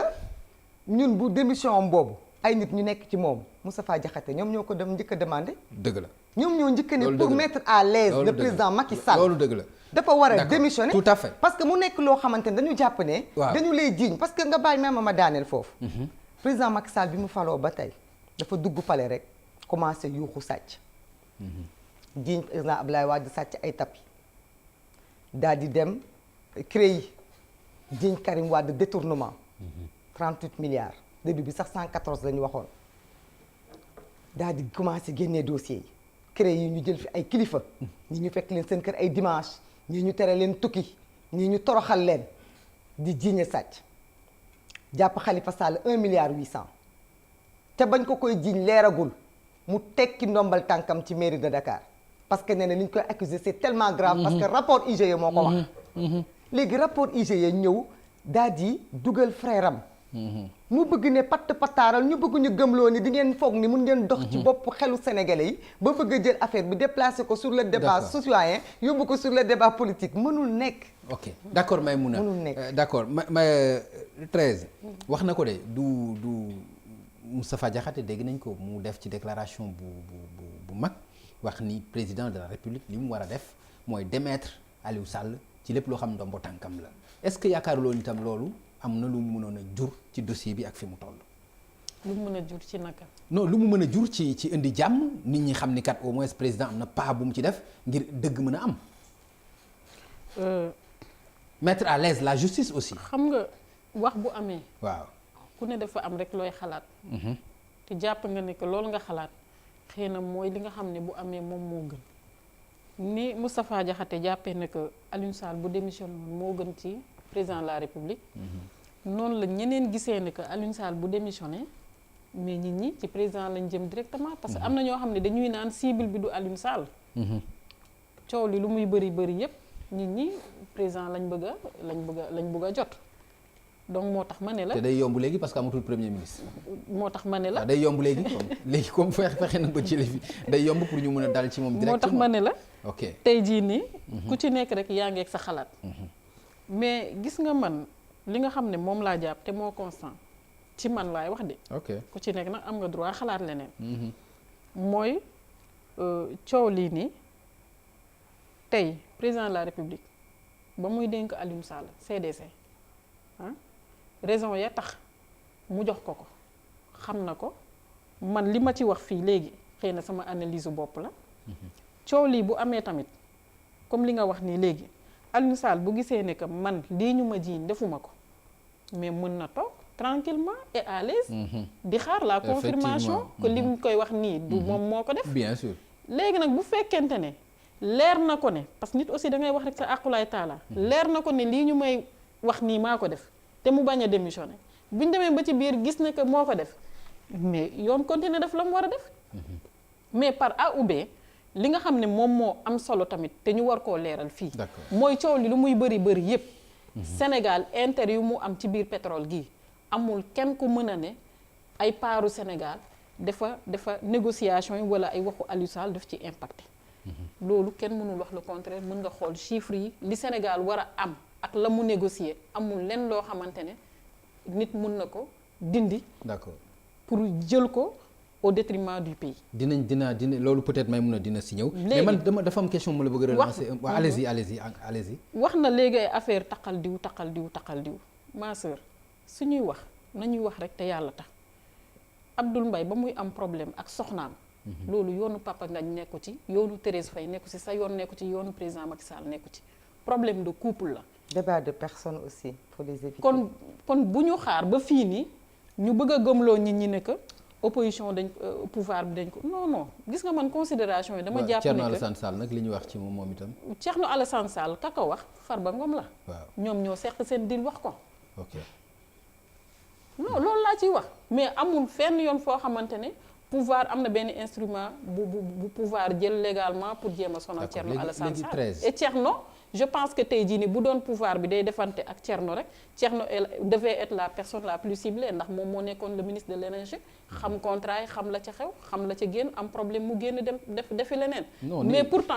ñun bu démission am boobu ay nit ñu nekk ci moom Moustapha Diakhaté ñoom ñoo ko dem njëkk a demandé. dëgg la ñoom ñoo njëkk ne pour mettre à l'aise le président Macky Sall. loolu dëgg la dafa war a démissionner tout à fait. parce que mu nekk loo xamante ne dañu jàpp ne. waaw dañu lay jiiñ parce que nga bàyyi même ma daaneel foofu. président Macky Sall bi mu faloo ba tey dafa dugg palais rek commencé yuuxu sàcc. jiiñ président Abdoulaye Wade sàcc ay tapis daal di dem CREI jiiñ Karim Wade détournement 38 milliards début bi sax 114 la ñu waxoon daal di commencé génnee dossiers yi créé yi ñu jël fi ay kilifa ñii ñu fekk leen seen kër ay dimanche ñii ñu tere leen tukki ñii ñu toroxal leen di jiiñe sàcc jàpp Khalifa Sall 1 milliard 800 te bañ ko koy jiiñ leeragul mu tekki ndombal tànkam ci mairie de Dakar parce que nee na li ñu koy accuser c'est tellement grave parce que rapport IGE moo ko wax léegi rapport IGE ñëw daal di dugal frère am mu bëgg ne patt pattaaral ñu bëgg ñu gëmloo ni di ngeen foog ni mun ngeen dox ci bopp xelu sénégalais yi ba bëgg a jël affaire bi déplacer ko sur le débat citoyen yóbbu ko sur le débat politique mënul nekk. ok d'accord Maïmouna mënul nekk d'accord ma 13 wax na ko de du Moustapha Diakhaté dégg nañ ko mu def ci déclaration bu mag wax ni président de la République li mu war a def mooy démettre Aliou Sall ci lépp loo xam ndombo tànkam la est-ce que yaakaaruloo ni tam loolu am na lu mu mënoon a jur ci dossier bi ak fi mu toll. lu mu mën a jur ci naka. non lu mu mën a jur ci indi jàmm nit ñi xam ni kat au moins président am na pas bu mu ci def ngir dëgg mën a am. mettre à l'aise la justice aussi. xam nga wax bu amee. waaw ku ne dafa am rek looy xalaat. te jàpp nga ne que loolu nga xalaat xëy na mooy li nga xam ne bu amee moom moo gën ni Moustapha Diakhaté jàppee ne que Aliou Sall bu démissionné moo gën ci président de la République. noonu la ñeneen gisee ne que Aliou Sall bu démissionné mais nit ñi ci président lañ jëm directement. parce que am na ñoo xam ne dañuy naan cible bi du Aliou Sall. coow li lu muy bëri yépp nit ñi président lañ bëgg a jot. donc moo tax ma ne la te day yomb léegi parce que amatul premier ministre. moo tax ma ne la day yomb léegi comme fexe na ba ci fi day yomb pour ñu mën a dal ci moom directement. moo tax ma ne la. ok tey jii nii. ku ci nekk rek yaa ngi ak sa xalaat. mais gis nga man li nga xam ne moom laa jàpp te moo constant ci man laay wax de. ok ku ci nekk nag am nga droit xalaat leneen. mooy coow lii nii tey président de la République ba muy dénk Aliou Sall CDC raison ya tax mu jox ko xam na ko man li ma ci wax fii léegi xëy na sama analyse bopp la. coow lii bu amee tamit comme li nga wax nii léegi Aliou Sall bu gisee ne que man lii ñu ma jiiñ defuma ko mais mën na toog tranquillement et à l'aise di xaar la confirmation que li mu koy wax nii du moom moo ko def. bien sûr léegi nag bu fekkente ne leer na ko ne parce que nit aussi da ngay wax rek sa aqulaay taala leer na ko ne lii ñu may wax nii maa ko def te mu bañ a démissionné bu ñu demee ba ci biir gis na que moo ko def mais yoon continuer def la mu war a def. mais par A ou B li nga xam ne moom moo am solo tamit te ñu war koo leeral fii. mooy coow li lu muy bëri yépp Sénégal intérêt yu mu am ci biir pétrole gi amul kenn ku mën a ne ay paaru Sénégal dafa négociation yi wala ay waxu Aliou Sall daf ci impacté. loolu kenn mënul wax le contraire mën nga xool chiffres yi li Sénégal war a am ak la mu négocier amul lenn loo xamante ne nit mun na ko dindi. d'accord pour jël ko au détriment du pays. dina loolu peut-être may mun a dina si ñëw. mais man dafa am question mu la bëgg a relancer. waaw allez-y. wax na léegi ay affaire taqal diw ma sœur suñuy wax nañuy wax rek te yàlla tax Abdoul Mbaye ba muy am problème ak soxnaam. loolu yoonu Papa Ngagne nekku ci yoonu Thérèse Faye nekku ci sa yoon nekku ci yoonu président Macky Sall nekku ci problème de couple la. débat de personne aussi faut les éviter. kon bu ñu xaar ba fii nii ñu bëgg a gëmloo nit ñi ne que opposition dañ pouvoir bi dañ ko non gis nga man considération yi dama jàpp ne que Thierno Alassane Sall nag li ñu wax ci moom itam. Thierno Alassane Sall ka ko wax Farba Ngom la. waaw ñoom ñoo seq seen dil wax ko. ok non loolu laa ciy wax mais amul fenn yoon foo xamante ne pouvoir am na benn instrument bu pouvoir jël légalement pour jéem a sonal Thierno Alassane Sall et Thierno je pense que tey jii nii bu doon pouvoir bi day defante ak Thierno rek Thierno devait être la personne la plus ciblée ndax moom moo nekkoon le ministre de l'énergie xam contrat yi xam la ca xew xam la ca génn am problème mu génn dem defi leneen. mais pourtant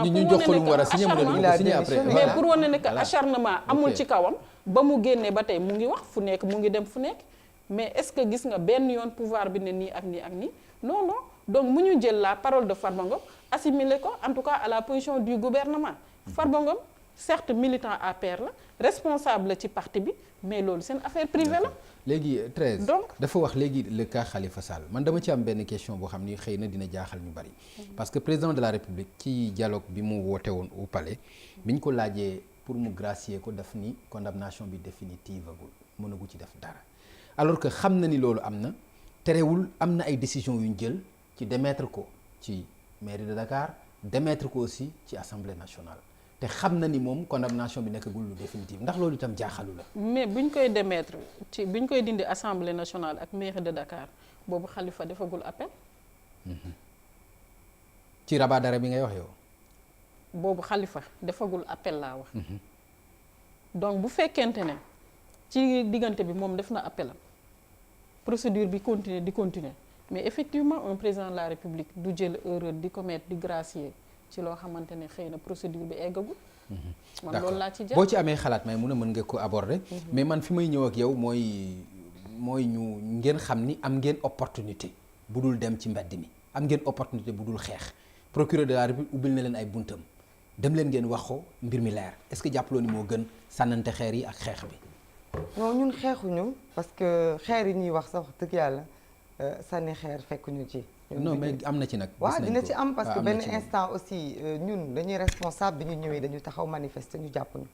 pour wane ne que acharnement amul ci kawam ba mu génnee ba tey mu ngi wax fu nekk mu ngi dem fu nekk mais est-ce que gis nga benn yoon pouvoir bi ne nii ak nii non donc mu ñu jël la parole de Farba Ngom assimiler ko en tout cas à la position du gouvernement. Farba Ngom certes militant APR la responsable ci parti bi mais loolu seen affaire privée la. léegi 13 donc dafa wax léegi le cas Khalifa Sall man dama ci am benn question boo xam ni xëy na dina jaaxal ñu bari. parce que président de la République ci dialogue bi mu woote woon au palais bi ñu ko laajee pour mu gracier ko daf ni condamnation bi définitive agul mënagu ci def dara alors que xam na ni loolu am na terewul am na ay décisions yu ñu jël ci démettre ko ci mairie de Dakar démettre ko aussi ci assemblée nationale te xam na ni moom condamnation bi nekkagul lu définitive ndax loolu itam jaaxalu la. mais buñ koy démettre buñ koy dindi assemblée nationale ak mairie de Dakar boobu Khalifa defagul appel. ci rabat d'arrêt bi ngay wax yow. boobu Khalifa defagul appel laa wax. donc bu fekkente ne ci diggante bi moom def na appelam procédure bi continuer mais effectivement un président de la République du jël erreur di commettre di gracier ci loo xamante ne xëy na procédure bi eggagul. man loolu laa ci jàpp boo ci amee xalaat may mun a mën nga ko aborder. mais man fi may ñëw ak yow mooy ñu ngeen xam ni am ngeen opportunité bu dul dem ci mbedd mi am ngeen opportunité bu dul xeex procureur de la République ubbil na leen ay buntam dem leen ngeen wax ko mbir mi leer est-ce que jàppaloo ni moo gën sànnante xeer yi ak xeex bi. non ñun xeexuñu parce que xeer yi ñuy wax sax dëgg yàlla sànni xeer fekkuñu ci. non mais am na ci nag. waaw dina ci am parce que benn instant aussi ñun dañuy responsable bi ñu ñëwee dañu taxaw manifester ñu jàpp ñu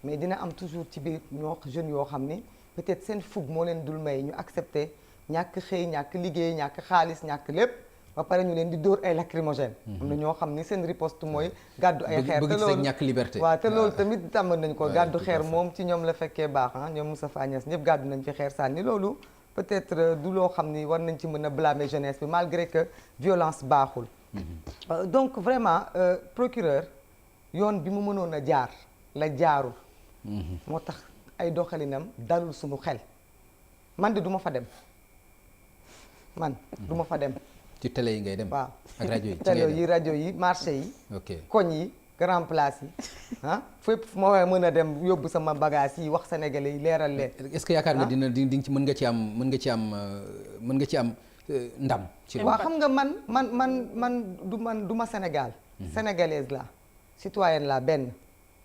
mais dina am toujours ci biir ñoo jeunes yoo xam ne peut-être seen fougue moo leen dul may ñu accepter ñàkk xëy ñàkk liggéey ñàkk xaalis ñàkk lépp ba pare ñu leen di dóor ay lacrymogène. am na ñoo xam ni seen riposte mooy gàddu ay xeer te loolu ñàkk liberté. waaw te loolu tamit tàmm nañ ko gàddu xeer moom ci ñoom la fekkee baax ñoom Moustapha Niasse ñëpp gàddu nañ fi xeer sànni loolu peut-être du loo xam ni war nañ ci mën a blâmer jeunesse bi malgré que violence baaxul. donc vraiment procureur yoon bi mu mënoon a jaar la jaarul. moo tax ay doxalinam dalul suñu xel man de du ma fa dem man du ma fa dem. ci télé yi ngay dem. waaw ak rajo yi télé yi rajo yi marché yi. ok koñ yi grand place yi fépp fu ma war a mën a dem yóbbu sama bagage yi wax sénégalais yi leeral leen. est-ce que yaakaar nga di ci mën nga ci am ndam. ci waaw xam nga man du ma Sénégal. sénégalaise la citoyenne la benn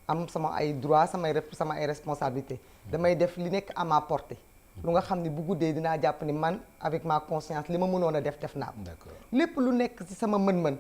am sama ay droit sama ay responsabilité damay def li nekk à ma portée. lu nga xam ni bu guddee dinaa jàpp ni man avec ma conscience li ma mënoon a def naa ko. d'accord lépp lu nekk ci sama mën-mën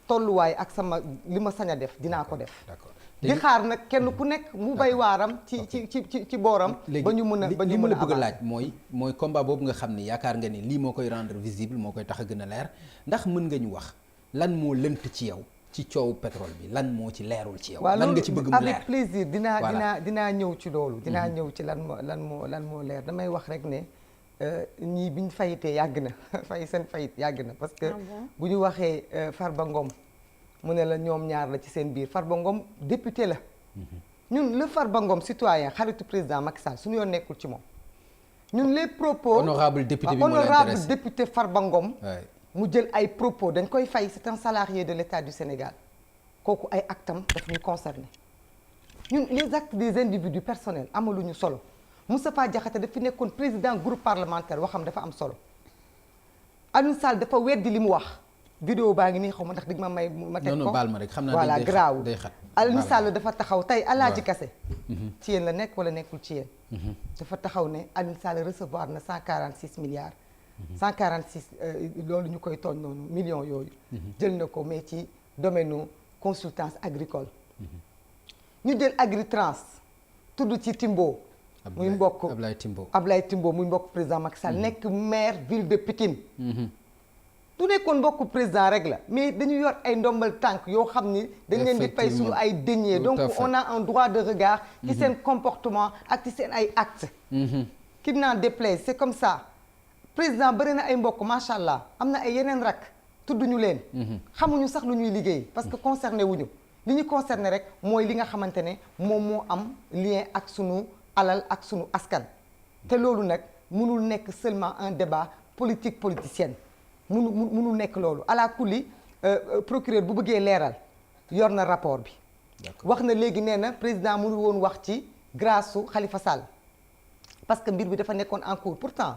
tolluwaay ak sama li ma sañ a def dinaa ko def. d'accord di xaar nag kenn ku nekk mu bay waaram ci booram. ba ñu mën a ba ñu mën a bëgg a laaj mooy combat boobu nga xam ni yaakaar nga ni lii moo koy rendre visible moo koy tax a gën a leer ndax mën nga ñu wax lan moo lënt ci yow ci coowu pétrole bi lan moo ci leerul ci yow. lan nga ci bëgg mu leer avec plaisir dinaa ñëw ci loolu. dinaa ñëw ci lan moo leer damay wax rek ne ñii biñ fayitee yàgg na seen fayit yàgg na parce que bu ñu waxee Farba Ngom mu ne la ñoom ñaar la ci seen biir Farba Ngom député la. ñun le Farba Ngom citoyen xaritu président Macky Sall suñu yoon nekkul ci moom. ñun les propos honorable député bi honorable député Farba Ngom. mu jël ay propos dañ koy fay c'est un salarié de l'État du Sénégal kooku ay actam daf ñu concerné ñun les actes des individus personnels amaluñu solo Moustapha Diakhaté daf fi nekkoon président groupe parlementaire waxam dafa am solo Aliou Sall dafa weddi li mu wax vidéo baa ngi nii xaw ma ndax dig ma may ma teg ko non baal ma rek xam naa voilà graaw day xat Aliou Sall dafa taxaw tey Alaaji Kase ci yéen la nekk wala nekkul ci yéen dafa taxaw ne Aliou Sall recevoir na 146 milliards 146 loolu ñu koy tooñ noonu millions yooyu jël na ko mais ci domaine consultance agricole ñu jël Agritrans tudd ci Timbo muy mbokk Ablaye Timbo muy mbokk président Macky Sall nekk maire ville de Pikine du nekkoon mbokk président rek la mais dañu yor ay ndombal tànk yoo xam ni dañ leen di fay suñu ay deniers donc on a un droit de regard ci seen comportement ak ci seen ay actes qui n'en déplaise c'est comme ça président bëri na ay mbokk macha allah am na ay yeneen rak tudduñu leen. xamuñu sax lu ñuy liggéey parce que concerné wuñu li ñu concerné rek mooy li nga xamante ne moom moo am lien ak sunu alal ak sunu askan. te loolu nag mënul nekk seulement un débat politique politicienne mënul nekk loolu ala kulli procureur bu bëggee leeral yor na rapport bi. wax na léegi nee na président mënul woon wax ci grâce su Khalifa Sall parce que mbir bi dafa nekkoon en cours pourtant.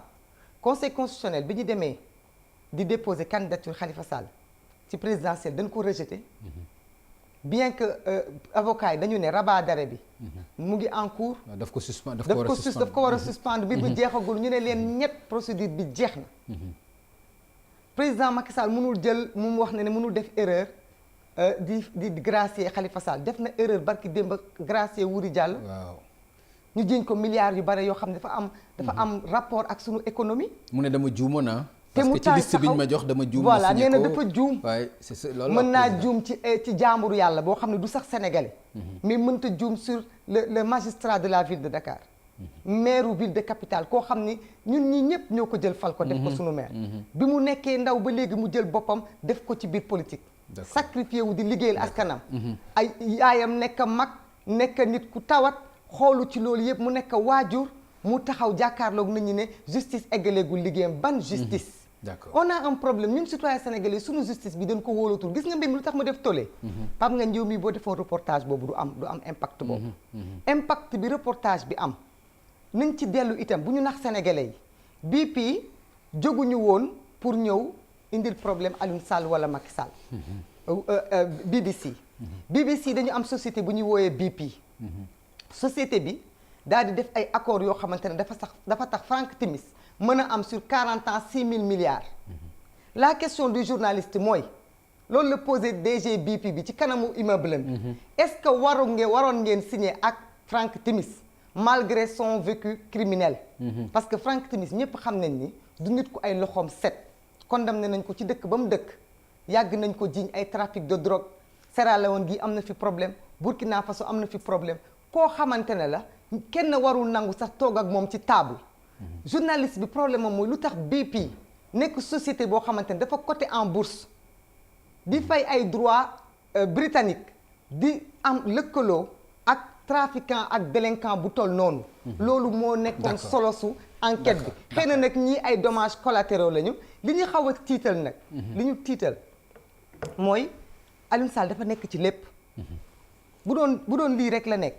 Conseil constitutionnel bi ñu demee di déposer candidature Khalifa Sall ci présidentielle dañ ko rejeté bien que avocat yi dañu ne rabat d'arrêt bi mu ngi en cours daf ko war a suspendre mbir bi jeexagul ñu ne leen ñett procédure bi jeex na président Macky Sall mënul jël mu wax ne mënul def erreur di gracier Khalifa Sall def na erreur barki démb gracier Wuri Diallo waaw ñu jiñ ko milliards yu bare yoo xam ne dafa am rapport ak sunu économie. mu ne dama juumoon te mu parce que ci liste bi ñu ma jox dama juum. voilà nee na dafa juum. waaye c'est ça loolu mën naa juum ci jaamburu yàlla boo xam ne du sax sénégalais. mais mënta juum sur le magistrat de la ville de Dakar. maire ville de capitale koo xam ni ñun ñi ñëpp ñoo ko jël fal ko def ko sunu maire. bi mu nekkee ndaw ba léegi mu jël boppam def ko ci biir politique. sacrifié wu di liggéeyal askanam. ay yaayam nekk mag nekk nit ku tawat xoolu ci loolu yëpp mu nekk waajur mu taxaw jàkkaarloog nit ñi ne justice eggaleegul liggéeyam ban justice. d'accord on a un problème ñun citoyen sénégalais sunu justice bi dañ ko wóolatul gis nga mbir mi lu tax mu def tollé. Pape Ngagne Ndiaye mii boo defoon reportage boobu du am impact boobu. impact bi reportage bi am. nañ ci dellu itam bu ñu nax sénégalais yi BP jóguñu woon pour ñëw indil problème Aliou Sall wala Macky Sall. BBC dañu am société bu ñuy wooyee BP. société bi daal di def ay accords yoo xamante ne dafa tax Franck Timis mën a am sur 40 ans 6 000 milliards. la question du journaliste mooy loolu la posé DG BP bi ci kanamu immeuble am. est-ce que waroon ngeen signer ak Franck Timis malgré son vécu criminel. parce que Franck Timis ñëpp xam nañ ni du nit ku ay loxoom set. condamné nañ ko ci dëkk ba mu dëkk yàgg nañ ko jiiñ ay trafic de drogue Sierra Leone gi am na fi problème Burkina Faso am na fi problème koo xamante ne la kenn warul nangu sax toog ak moom ci table. journaliste bi problème am mooy lu tax BP nekk société boo xamante ne dafa coté en bourse di fay ay droits britannique di am lëkkaloo ak trafiquant ak délinquant bu toll noonu. loolu moo nekkoon solo su enquête bi. xëy na nag ñii ay dommages collatéraux lañu li ñu xaw a tiital nag. li ñu tiital mooy Aliou Sall dafa nekk ci lépp. bu doon lii rek la nekk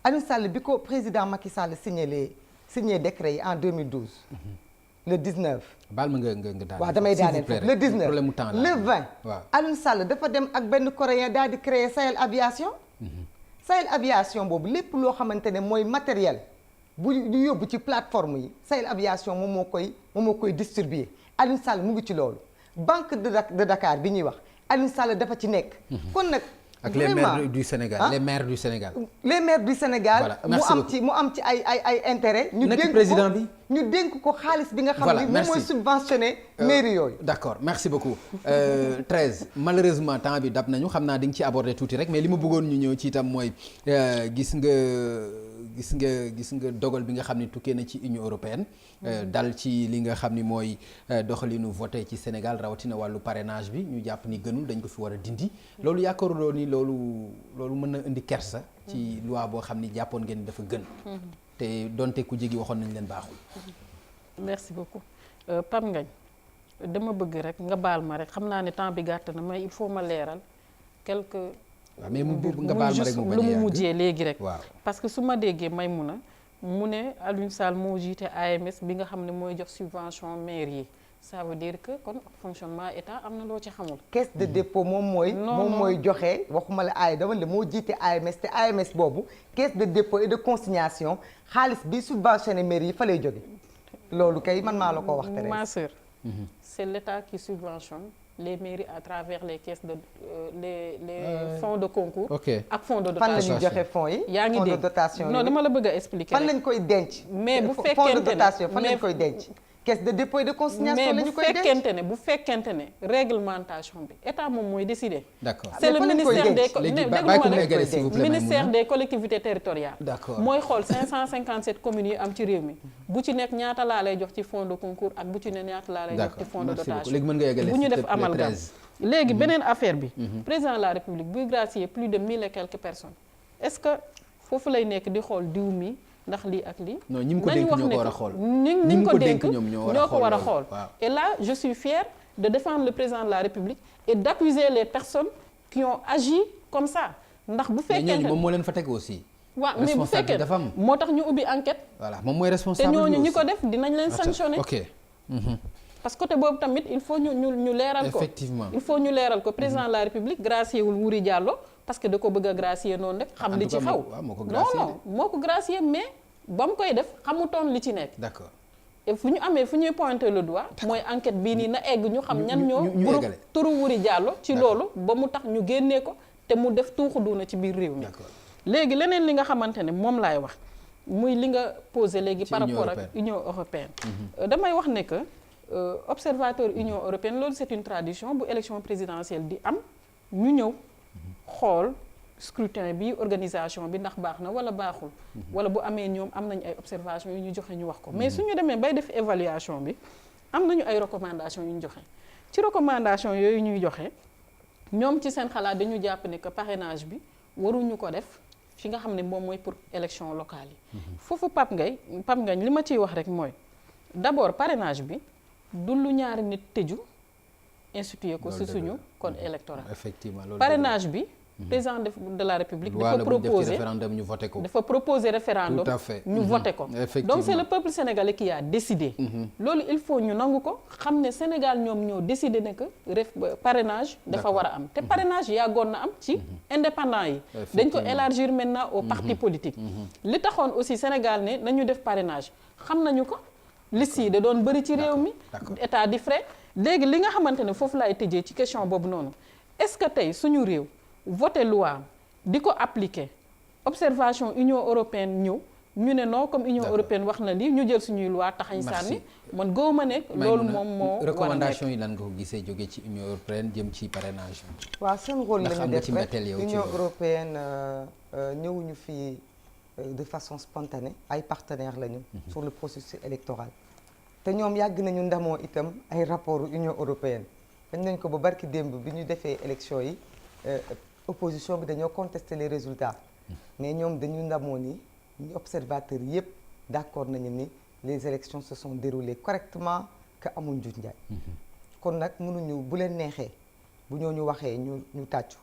Aliou Sall bi ko président Macky Sall signé décret yi en 2012. le 19. baal ma nga daal. waaw damay daaneel foofu le 19 le 20. waaw Aliou Sall dafa dem ak benn coréen daal di créer Sahel Aviation. Sahel Aviation boobu lépp loo xamante ne mooy matériel bu ñu yóbbu ci plateforme yi Sahel Aviation moom moo koy distribuer Aliou Sall mu ngi ci loolu banque de Dakar bi ñuy wax Aliou Sall dafa ci nekk. kon nag. ak les maires du Sénégal les maires du Sénégal. les maires du Sénégal. voilà mu am ci ay intérêt. ñu dénk ko président bi. ñu dénk ko xaalis bi nga xam ni moom mooy subventionné mairie yooyu. d'accord merci beaucoup 13 malheureusement temps bi dab nañu xam naa di nga ci aborder tuuti rek mais li ma bëggoon ñu ñëw ci itam mooy gis nga dogal bi nga xam ni tukkee na ci Union européenne. dal ci li nga xam ni mooy doxalinu voté ci Sénégal rawatina wàllu parrainage bi ñu jàpp ni gënul dañ ko fi war a dindi. loolu yaakaaruloo ni loolu mën na indi kersa. ci loi boo xam ni jàppoon ngeen dafa gën. te donte ku jegi waxoon nañ leen baaxul. merci beaucoup Pape Ngagne dama bëgg rek nga baal ma rek xam naa ne temps bi gàtt na mais il faut ma leeral quelque. waaw mais nga baal ma rek mu bañ a lu mu yàgg mujjee léegi rek. waaw parce que su ma déggee Maïmouna mu ne Aliou Sall moo jiite AMS bi nga xam ne mooy jox subvention maire yi ça veut dire que kon fonctionnement état am na loo ci xamul. caisse de dépôt moom mooy joxe waxuma la ay dama le moo jiite AMS te AMS boobu caisse de dépôt et de consignation xaalis bi subventionné maire yi fa lay jóge loolu kay man maa la ko wax. ma sœur c'est l'état qui subventionne les mairies à travers les caisses de les fonds de concours. ak fonds de dotation fan la ñuy joxe fonds yi. yaa ngi dégg fonds de dotation non dama la bëgg a expliquer fan lañ koy denc. mais bu fekkente fonds de ne dotation fan lañ koy denc. caisse de dépôt et de consignation la ñu koy denc mais bu fekkente ne réglementation bi état moom mooy décider. d'accord c'est le ministère des collectivités territoriales. d'accord mooy xool 557 communes yi am ci réew mi. bu ci nekk ñaata laa lay jox ci fonds de concours ak bu ci ne ñaata laa lay jox ci fonds de dotation. léegi mën nga yeggale bu ñu def amalgame. léegi beneen affaire bi. président de la république buy gracier plus de 1000 et quelques personnes. est-ce que foofu lay nekk di xool diw mi ndax lii ak lii. non ñi mu ko dénk ñoo ko war a xool ñi ko dénk ñoo ko war a xool. waaw. et là je suis fière de défendre le président de la république et d'accuser les personnes qui ont agi comme ça ndax bu fekkente ne moom moo leen fa teg aussi. waaw mais bu fekkee dafa am moo tax ñu ubbi enquête. voilà moom mooy responsable te ñooñu ñi ko def dinañ leen sanctionner. ok. parce que côté boobu tamit il faut ñu leeral ko. effectivement il faut ñu leeral ko président de la république gracier wul Wuri Diallo parce que da ko bëgg a gracier noonu rek. xam li ci xaw non moo ko gracier mais ba mu koy def xamutoon li ci nekk. d'accord. et fu ñu amee fu ñuy pointer le doigt mooy enquête bii nii na egg ñu xam ñan ñoo groupe turu Wuri Diallo ci loolu ba mu tax ñu génnee ko te mu def tuuxu duuna ci biir réew mi. léegi leneen li nga xamante ne moom laay wax muy li nga posé léegi par rapport ak Union européenne damay wax ne que observateur Union européenne loolu c'est une tradition bu élection présidentielle di am ñu ñëw xool scrutin bi organisation bi ndax baax na wala baaxul wala bu amee ñoom am nañ ay observation yu ñu joxe ñu wax ko mais suñu demee bay def évaluation bi am nañu ay recommandations yu ñu joxe ci recommandation yooyu ñuy joxe ñoom ci seen xalaat dañu jàpp ne que parrainage bi waruñu ko def fi nga xam ne moom mooy pour élection locale yi foofu Pape Ngagne li ma ciy wax rek mooy d'abord parrainage bi du lu ñaari nit tëju institué ko ci suñu code électoral effectivement parrainage bi président de la République dafa proposer référendum ñu voté ko. dafa proposer référendum tout à fait ñu voté ko donc c'est le peuple sénégalais qui a décidé loolu il faut ñu nangu ko xam ne Sénégal ñoom ñoo décidé ne que parrainage dafa war a am te parrainage yàggoon na am ci indépendant yi dañ ko élargir maintenant aux partis politiques li taxoon aussi Sénégal ne nañu def parrainage xam nañu ko liste yi da doon bëri ci réew mi état di frais léegi li nga xamante ne foofu laay tëjee ci question boobu noonu est-ce que tey suñu réew voter loi di ko appliquer observation Union européenne ñëw ñu ne non comme Union européenne wax na lii ñu jël suñuy loi taxañ sànni man gëwuma ne loolu moom moo recommandation yi lan nga ko gisee jóge ci Union européenne jëm ci parrainage bi. waaw seen rôle la ñu def rek Union ci européenne ñëwuñu fii de façon spontanée ay partenaires lañu sur le processus électoral te ñoom yàgg nañu ndamoo itam ay rapport Union européenne dañ nañ ko ba barki démb bi ñu defee élection yi opposition bi dañoo contester les résultats mais ñoom dañu ndamoo ni ñu observateurs yépp d'accord nañu ni les élections se sont déroulées correctement que amul njuuj njaay kon nag mënuñu bu leen neexee bu ñoo ñu waxee ñu tàccu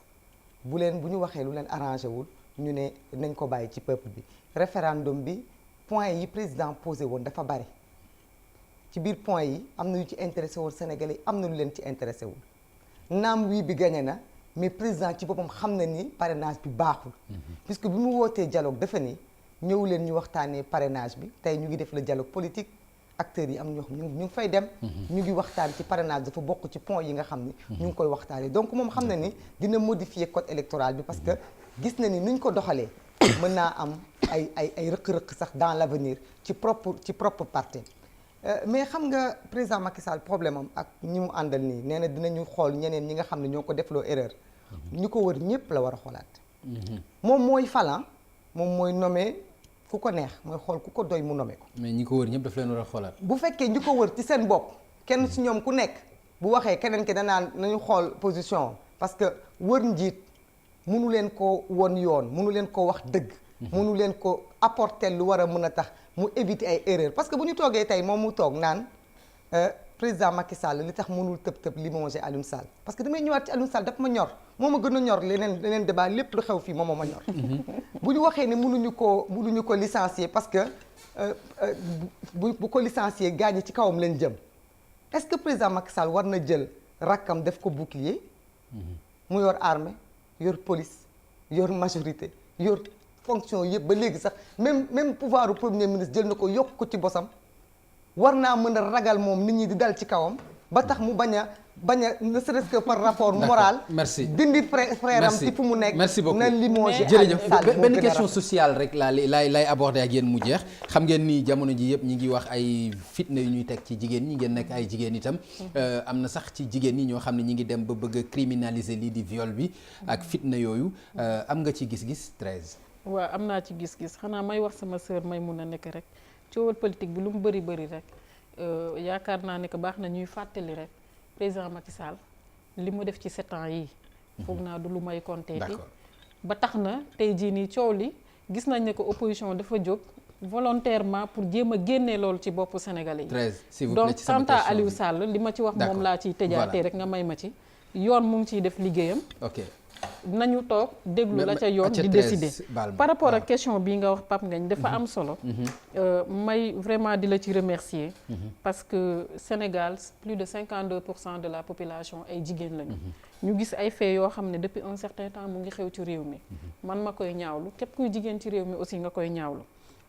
bu ñu waxee lu leen arrangé wul ñu ne nañ ko bàyyi ci peuple bi référendum bi point yi président posé woon dafa bari ci biir point yi am na yu ci intéressé woon Sénégalais am na lu leen ci intéressé wul naam wii bi gagné na mais président ci boppam xam na ni parrainage bi baaxul puisque bi mu wootee dialogue dafa ni ñëw leen ñu waxtaanee parrainage bi tey ñu ngi def le dialogue politique acteurs yi am ñoo xam ñu ngi fay dem ñu ngi waxtaan ci parrainage dafa bokk ci point yi nga xam ni ñu ngi koy waxtaanee donc moom xam na ni dina modifier code électoral bi parce que gis na ni nuñ ko doxalee mën naa am ay rëq-rëq sax dans l'avenir ci propre parti mais xam nga président Macky Sall problème am ak ñi mu àndal nii nee na dinañu xool ñeneen ñi nga xam ne ñoo ko defloo erreur ñu ko wër ñëpp la war a xoolaat moom mooy falan moom mooy nommé ku ko neex mooy xool ku ko doy mu nommé ko mais ñi ko wër ñëpp daf leen war a xoolaat bu fekkee ñi ko wër ci seen bopp kenn si ñoom ku nekk bu waxee keneen ki danaan nañu xool position parce que wër njiit mënu leen ko won yoon mënu leen ko wax dëgg mënu leen ko apporter lu war a mën a tax mu éviter ay erreurs parce que bu ñu toogee tey moom mu toog naan président Macky Sall li tax mënul tëb limoger Aliou Sall parce que damay ñëwaat ci Aliou Sall daf ma ñor moo ma gën a ñor leneen débat lépp lu xew fii moom ma ñor bu ñu waxee ne mënuñu ko licencier parce que bu ko licencier gaañi ci kawam lañ jëm est-ce que président Macky Sall war na jël rakkam def ko bouclier mu yor armée yor police yor majorité yor fonction yëpp ba léegi sax même pouvoir du premier ministre jël na ko yokk ko ci bosam war naa mën a ragal moom nit ñi di dal ci kawam ba tax mu bañ a ne serait-ce que par rapport moral merci dindi frère am ci fu mu nekk merci beaucoup na limogé jërëjëf benn question sociale rek lay aborder ak yéen mu jeex xam ngeen ni jamono ji yëpp ñi ngi wax ay fitna yu ñuy teg ci jigéen ñi ngeen nekk ay jigéen itam am na sax ci jigéen ñi ñoo xam ne ñi ngi dem ba bëgg a criminaliser lii di viol bi ak fitna yooyu am nga ci gis-gis 13 waaw am naa ci gis-gis xanaa may wax sama sœur may mun a nekk rek coowal politique bi lu mu bëri rek yaakaar naa ne que baax na ñuy fàttali rek président Macky Sall li mu def ci 7 ans yii foog naa du lu may compter ba tax na tey jii nii coow li gis nañ ne que opposition dafa jóg volontairement pour jéem a génne loolu ci boppu Sénégalais yi 13 s'il vous plaît donc quant à Aliou Sall li ma ci wax moom laa ciy tëjaatee rek nga may ma ci yoon mu ngi ciy def liggéeyam nañu toog déglu la ca yoon di décider par rapport ak question bii nga wax Pape Ngagne dafa am solo may vraiment di la ci remercier parce que Sénégal plus de 52% de la population ay jigéen lañu ñu gis ay faits yoo xam ne depuis un certain temps mu ngi xew ci réew mi man ma koy ñaawlu képp kuy jigéen ci réew mi aussi nga koy ñaawlu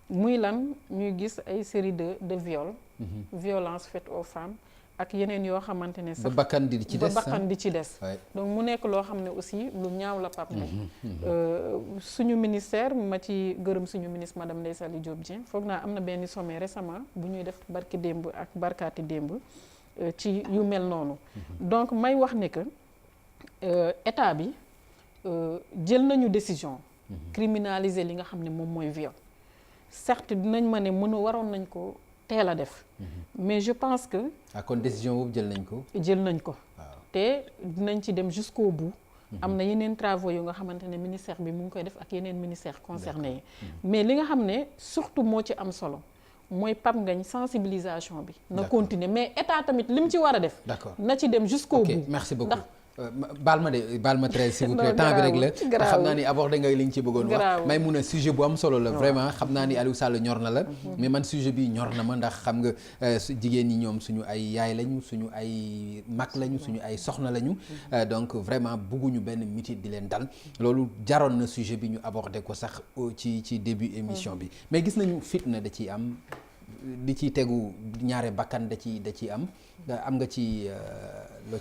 muy lan ñuy gis ay série de viol violence faite aux femmes ak yeneen yoo xamante ne sax ba bakkan di ci des donc mu nekk loo xam ne aussi lu ñaaw la Pape Ngagne suñu ministère ma ci gërëm suñu ministre madame Ndeye Saly Diop Dieng foog naa am na benn sommet récemment bu ñuy def barki démb ak barkaati démb ci yu mel noonu. Donc may wax ne que état bi jël nañu décision. criminaliser li nga xam ne moom mooy viol. certes dinañ ma ne waroon nañ ko teel a def. mais je pense que. kon décision boobu jël nañ ko. jël nañ ko. te dinañ ci dem jusqu'au bout. am na yeneen travaux yu nga xamante ne ministère bi mu ngi koy def ak yeneen ministère concerné yi. mais li nga xam ne surtout moo ci am solo mooy Pape Ngagne sensibilisation bi. na continuer mais état tamit li mu ci war a def. na ci dem jusqu'au bout. Merci beaucoup. baal ma très s'il vous plaît temps bi rek la xam naa ni abordé nga li nga ci bëggoon wax may mun a sujet bu am solo la vraiment xam naa ni Aliou Sall ñor na la mais man sujet bi ñor na ma ndax xam nga jigéen ñi ñoom suñu ay yaay lañu suñu ay mag lañu suñu ay soxna lañu donc vraiment bugguñu benn mitit di leen dal loolu jaroon na sujet bi ñu abordé ko sax ci début émission bi mais gis nañu fitna da ciy am di ci tegu ñaare bakkan da ciy am nga ci loo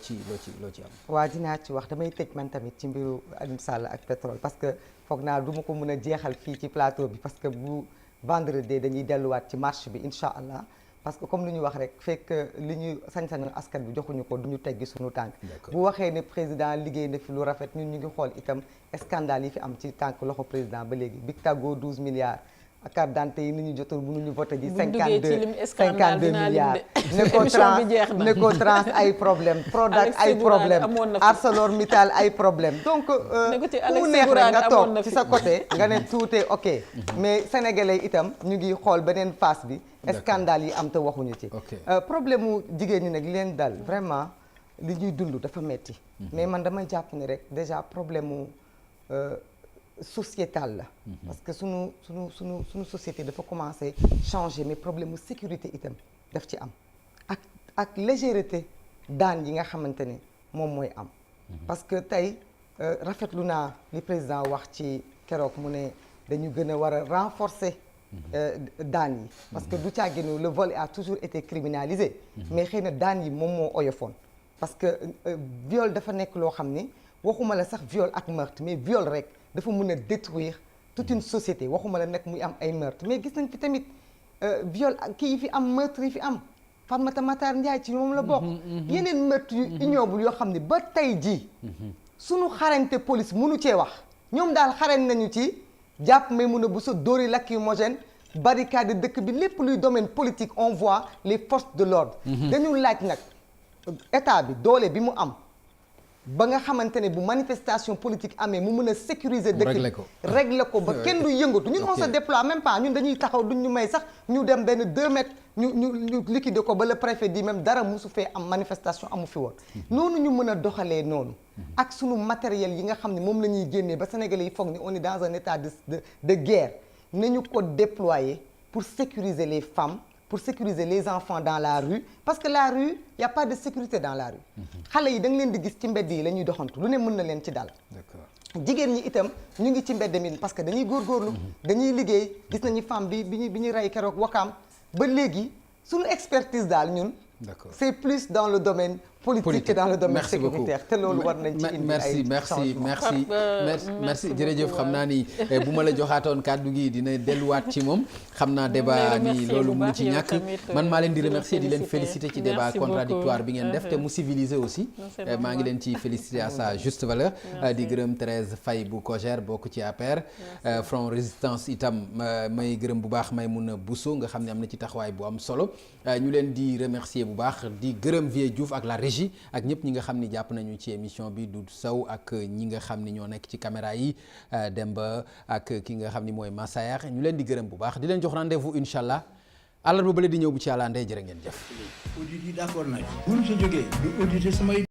ci am. waa dinaa ci wax damay tëj man tamit ci mbiru Aliou Sall ak pétrole parce que foog naa du ma ko mën a jeexal fii ci plateau bi parce que bu vendredi dañuy delluwaat ci marche bi incha allah parce que comme lu ñu wax rek fekk li ñu sañ-sañu askan bi joxuñu ko du ñu teggi suñu tànk. bu waxee ne président liggéey na fi lu rafet ñun ñu ngi xool itam scandale yi fi am ci tànk loxo président ba léegi Big Tago 12 milliards. carte d'identité yi ni ñu jotul mënuñu voté ji 52 milliards Necotrans ay problème Prodac ay problème ArcelorMittal ay problème donc ku neex rek nga toog ci sa côté nga ne tout est ok mais sénégalais itam ñu ngi xool beneen face bi scandale yi am te waxuñu ci problème mu jigéen ñi nag leen dal vraiment li ñuy dund dafa metti mais man dama jàpp ne rek déjà problème mu sociétal la parce que sunu société dafa commencer changer mais problème mu sécurité itam daf ci am ak légèreté daan yi nga xamante ne moom mooy am parce que tey rafetlu naa li président wax ci keroog mu ne dañu gën a war a renforcer daan yi parce que du càgginu le vol a toujours été criminalisé mais xëy na daan yi moom moo oyofoon parce que viol dafa nekk loo xam ni waxuma la sax viol ak meurtre mais viol rek dafa mën a détruire toute une société waxuma la nag muy am ay meurtre mais gis nañ fi tamit viol kii yi fi am meurtre yi fi am Fatmata Matar Ndiaye ci moom la bokk yeneen meurtre yu ignoble yoo xam ne ba tey jii suñu xarañte police mënu cee wax ñoom daal xarañ nañu ci jàpp may mun a bu sa dóori lacrymogène barricade dëkk bi lépp luy domaine politique on voit les forces de l'ordre dañu laaj nag état bi doole bi mu am ba nga xamante ne bu manifestation politique amee mu mën a sécuriser dëkk bi régler ko ba kenn du yëngatu ñun on se déploie même pas ñun dañuy taxaw duñ ñu may sax ñu dem benn 2 mètres ñu liquider ko ba le préfet di même dara musu fee am manifestation amu fi woon noonu ñu mën a doxalee noonu ak sunu matériel yi nga xam ne moom la ñuy génnee ba sénégalais yi foog ni on est dans un état de guerre nañu ko déployer pour sécuriser les femmes pour sécuriser les enfants dans la rue parce que la rue y a pas de sécurité dans la rue xale yi da nga leen di gis ci mbedd yi la ñuy doxantu lu ne mën na leen ci dal jigéen ñi itam ñu ngi ci mbedd mi parce que dañuy góorgóorlu dañuy liggéey gis nañu femme bi ñuy rey keroog wakaam ba léegi suñu expertise daal ñun c'est plus dans le domaine politique que dans le domaine sécuritaire te loolu war nañ ci indi merci jërëjëf xam naa ni bu ma la joxaatoon kàddu gi dina delluwaat ci moom xam naa débat ni loolu mu ci ñàkk man maa leen di remercier di leen féliciter ci débat contradictoire bi ngeen def te mu civilisé aussi maa ngi leen ci féliciter à sa juste valeur di gërëm Thérèse Faye bu Cogère bokk ci APR Front Résistance itam may gërëm bu baax Maymouna Bousso nga xam ne am na ci taxawaay bu am solo ñu leen di remercier bu baax di gërëm Vieux Diouf ak la régie ak ñëpp ñi nga xam ni jàpp nañu ci émission bi du Sow ak ñi nga xam ni ñoo nekk ci caméra yi Demba ak ki nga xam ni mooy Massaer ñu leen di gërëm bu baax di leen jox rendez-vous incha allah àllarba bële di ñëw bu ci àlla ndey jërë ngeen jëf. audit yi d'accord nañ. bu ñu sa jógee du auditer samay